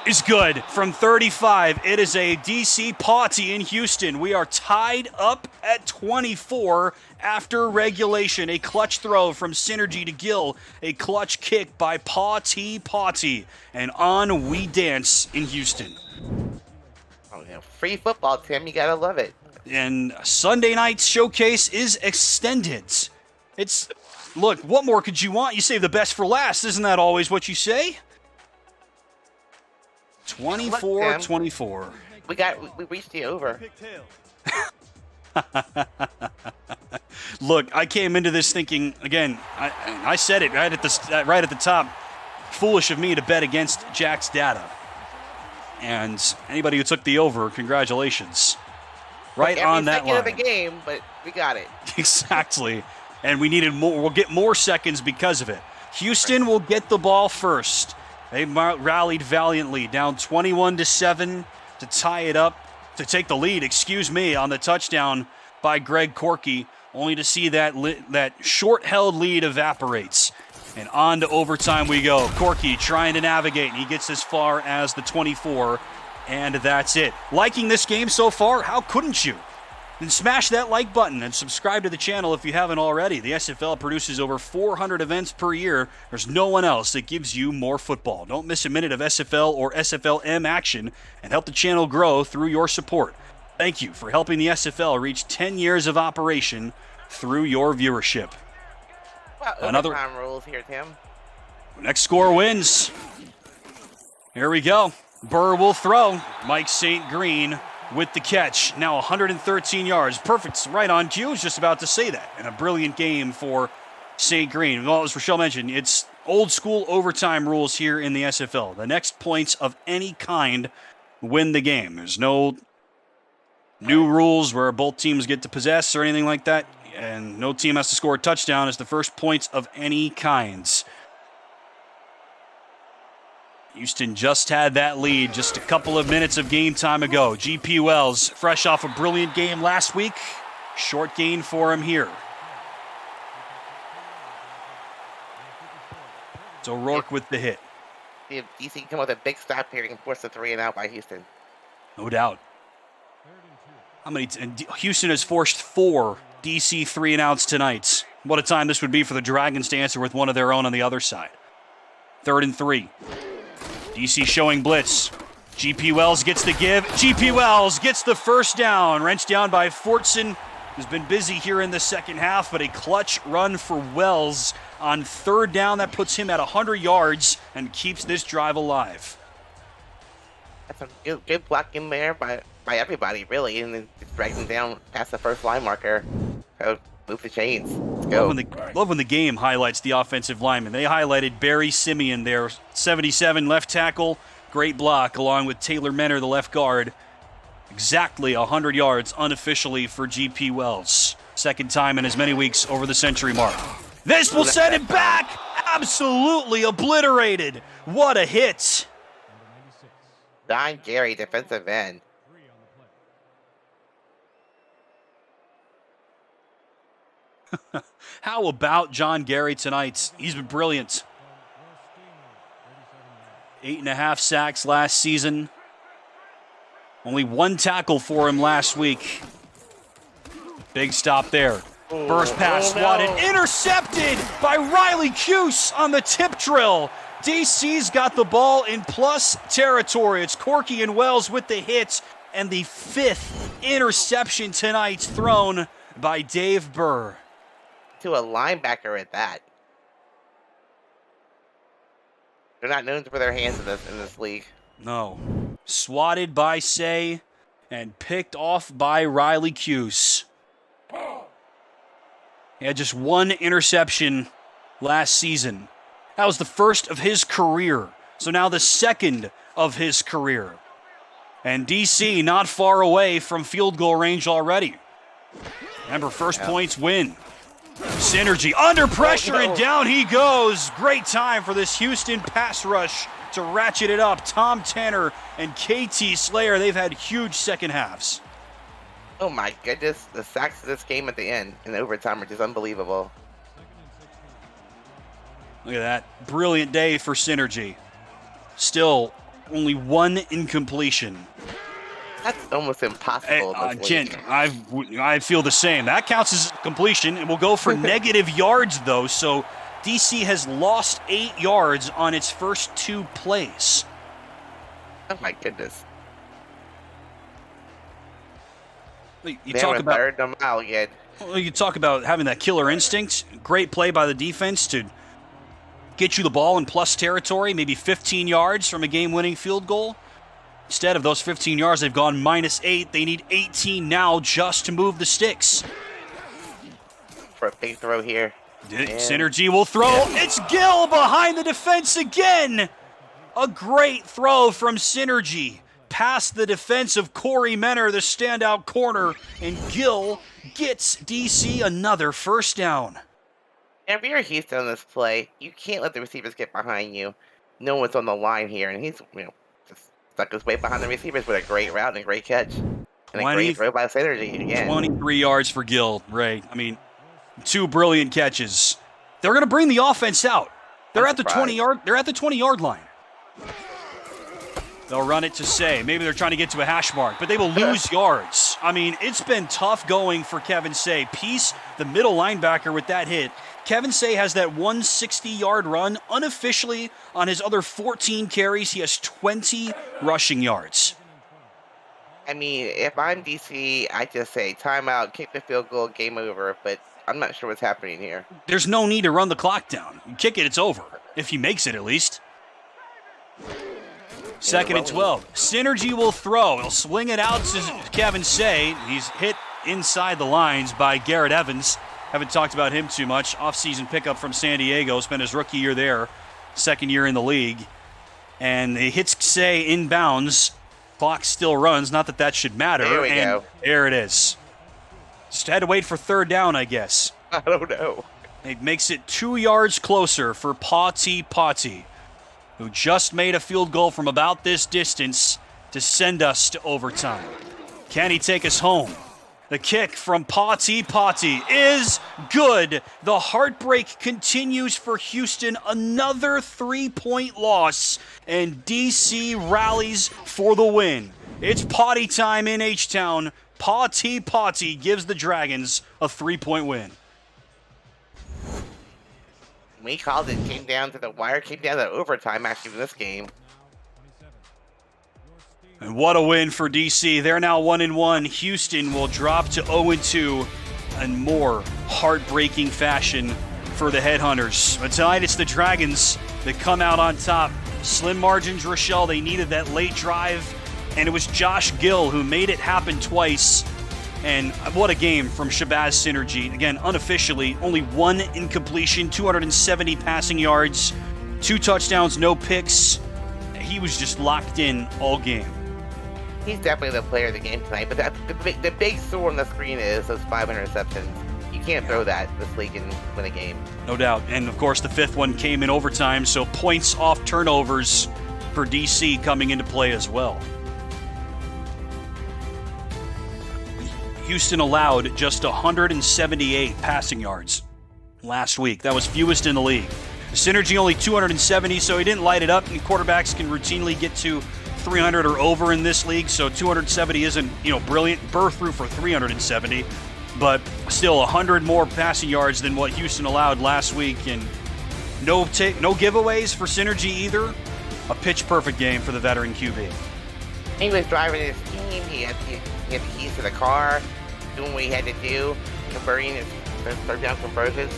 is good from 35. It is a DC Pati in Houston. We are tied up at 24 after regulation. A clutch throw from Synergy to Gill. A clutch kick by Pati. And on we dance in Houston. Oh, yeah. Free football, Tim. You gotta love it. And Sunday night's showcase is extended. Look, what more could you want? You save the best for last. Isn't that always what you say? 24-24. We reached the over. Look, I came into this thinking, again, I said it right at the top, foolish of me to bet against Jack's data. And anybody who took the over, congratulations. Right on that line. Of the game, but we got it. Exactly. And we needed more. We'll get more seconds because of it. Houston will get the ball first. They rallied valiantly, down 21-7 to tie it up, to take the lead, on the touchdown by Greg Corky, only to see that short-held lead evaporates. And on to overtime we go. Corky trying to navigate, and he gets as far as the 24, and that's it. Liking this game so far? How couldn't you? Then smash that like button and subscribe to the channel if you haven't already. The SFL produces over 400 events per year. There's no one else that gives you more football. Don't miss a minute of SFL or SFLM action and help the channel grow through your support. Thank you for helping the SFL reach 10 years of operation through your viewership. Well, overtime rules here, Tim. Next score wins. Here we go. Burr will throw. Mike St. Green with the catch. Now 113 yards. Perfect. Right on cue. I was just about to say that. And a brilliant game for St. Green. Well, as Rochelle mentioned, it's old school overtime rules here in the SFL. The next points of any kind win the game. There's no new rules where both teams get to possess or anything like that. And no team has to score a touchdown. It's the first points of any kinds. Houston just had that lead just a couple of minutes of game time ago. GP Wells, fresh off a brilliant game last week. Short gain for him here. It's O'Rourke with the hit. If DC can come with a big stop here and force the 3-and-out by Houston. No doubt. Houston has forced 4 DC 3-and-outs tonight. What a time this would be for the Dragons to answer with one of their own on the other side. 3rd and 3. DC showing blitz. GP Wells gets the give. GP Wells gets the first down. Wrenched down by Fortson, who's been busy here in the second half, but a clutch run for Wells on 3rd down. That puts him at 100 yards and keeps this drive alive. That's a good blocking there by everybody, really, and then just dragged him down past the first line marker. So move the chains. Let's go. Love when the game highlights the offensive lineman. They highlighted Barry Simeon there, 77 left tackle, great block, along with Taylor Menner, the left guard. Exactly 100 yards unofficially for GP Wells. Second time in as many weeks over the century mark. This will send it back! Absolutely obliterated. What a hit. Don Gary, defensive end. How about John Gary tonight? He's been brilliant. 8.5 sacks last season. Only 1 tackle for him last week. Big stop there. Burst pass swatted. Intercepted by Riley Cuse on the tip drill. DC's got the ball in plus territory. It's Corky and Wells with the hit. And the 5th interception tonight thrown by Dave Burr. To a linebacker at that. They're not known for their hands in this league. No. Swatted by Say and picked off by Riley Cuse. He had just 1 interception last season. That was the first of his career. So now the 2nd of his career. And DC not far away from field goal range already. Remember, first points win. Synergy under pressure, Oh, no. and down he goes. Great time for this Houston pass rush to ratchet it up. Tom Tanner and KT Slayer, they've had huge second halves. Oh my goodness, the sacks of this game at the end in overtime are just unbelievable. Look at that. Brilliant day for Synergy. Still only one incompletion. That's almost impossible. in this Jen, league. I feel the same. That counts as completion, and will go for negative yards, though. So DC has lost 8 yards on its first 2 plays. Oh my goodness. You talk about tired them out again. well, you talk about having that killer instinct. Great play by the defense to get you the ball in plus territory, maybe 15 yards from a game-winning field goal. Instead of those 15 yards, they've gone -8. They need 18 now just to move the sticks. For a big throw here. Synergy will throw. It's Gill behind the defense again. A great throw from Synergy. Past the defense of Corey Menner, the standout corner, and Gill gets DC another first down. And if you're Houston on this play, you can't let the receivers get behind you. No one's on the line here, and he's just stuck his way behind the receivers with a great route and a great catch. And a great throw by Synergy again. 23 yards for Gill, right? I mean, 2 brilliant catches. They're going to bring the offense out. They're at the 20-yard. They're at the 20-yard line. They'll run it to Say. Maybe they're trying to get to a hash mark, but they will lose yards. I mean, it's been tough going for Kevin Say. Peace, the middle linebacker, with that hit. Kevin Say has that 160-yard run. Unofficially, on his other 14 carries, he has 20 rushing yards. I mean, if I'm DC, I just say timeout, kick the field goal, game over, but I'm not sure what's happening here. There's no need to run the clock down. You kick it, it's over. If he makes it, at least. 2nd and 12. Synergy will throw. He'll swing it out to Kevin Say. He's hit inside the lines by Garrett Evans. Haven't talked about him too much. Off-season pickup from San Diego. Spent his rookie year there. 2nd year in the league. And he hits Say inbounds. Clock still runs. Not that that should matter. There we go. There it is. Just had to wait for 3rd down, I guess. I don't know. It makes it 2 yards closer for Potty, who just made a field goal from about this distance to send us to overtime. Can he take us home? The kick from Potty is good. The heartbreak continues for Houston. Another 3-point loss, and DC rallies for the win. It's potty time in H-Town. Potty gives the Dragons a 3-point win. We called it, came down to the wire, came down to overtime actually in this game. And what a win for DC. They're now 1-1. Houston will drop to 0-2 in more heartbreaking fashion for the Headhunters. But tonight it's the Dragons that come out on top. Slim margins, Rochelle. They needed that late drive, and it was Josh Gill who made it happen twice. And what a game from Shabazz Synergy. Again, unofficially, only 1 incompletion, 270 passing yards, 2 touchdowns, no picks. He was just locked in all game. He's definitely the player of the game tonight, but that's the big sore on the screen is those 5 interceptions. You can't throw that this league and win a game. No doubt. And, of course, the 5th one came in overtime, so points off turnovers for DC coming into play as well. Houston allowed just 178 passing yards last week. That was fewest in the league. Synergy only 270, so he didn't light it up, and quarterbacks can routinely get to 300 or over in this league, so 270 isn't, brilliant. Burr threw for 370, but still 100 more passing yards than what Houston allowed last week, and no giveaways for Synergy either. A pitch-perfect game for the veteran QB. He was driving his team. He had the keys to the car, doing what he had to do, converting his third down conversions,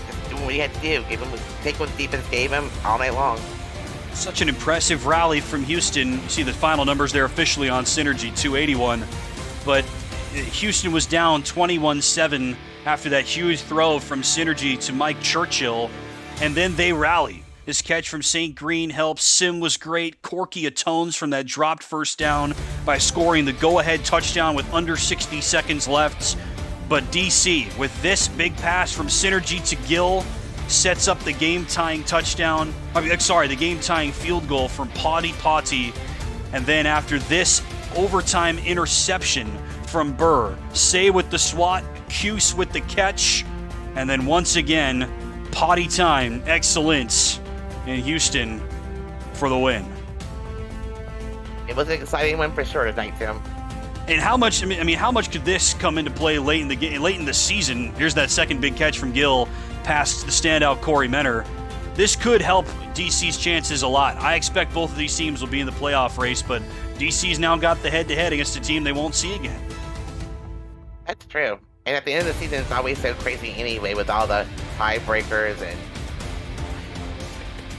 just doing what he had to do. Take what the defense gave him all night long. Such an impressive rally from Houston. You see the final numbers there officially on Synergy, 281. But Houston was down 21-7 after that huge throw from Synergy to Mike Churchill, and then they rally. His catch from St. Green helps. Sim was great. Corky atones from that dropped first down by scoring the go-ahead touchdown with under 60 seconds left. But DC, with this big pass from Synergy to Gill, sets up the game-tying touchdown. The game-tying field goal from Potty. And then after this overtime interception from Burr, Say with the swat, Cuse with the catch, and then once again, Potty time excellence in Houston for the win. It was an exciting win for sure tonight, Tim. And how much? How much could this come into play late in the game, late in the season? Here's that second big catch from Gill, past the standout Corey Menner. This could help DC's chances a lot. I expect both of these teams will be in the playoff race, but DC's now got the head-to-head against a team they won't see again. That's true. And at the end of the season, it's always so crazy anyway with all the tiebreakers, and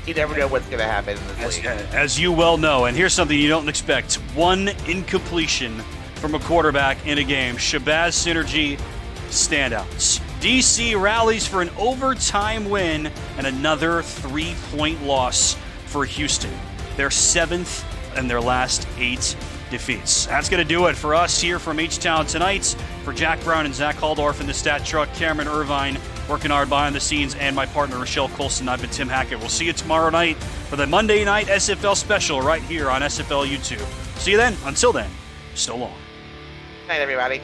you never know what's going to happen in this league. As you well know, and here's something you don't expect. One incompletion from a quarterback in a game. Shabazz Synergy standouts. DC rallies for an overtime win and another 3-point loss for Houston. Their 7th in their last 8 defeats. That's going to do it for us here from H-Town tonight. For Jack Brown and Zach Haldorf in the stat truck, Cameron Irvine working hard behind the scenes, and my partner Rochelle Colson, I've been Tim Hackett. We'll see you tomorrow night for the Monday night SFL special right here on SFL YouTube. See you then. Until then, so long. Good night, everybody.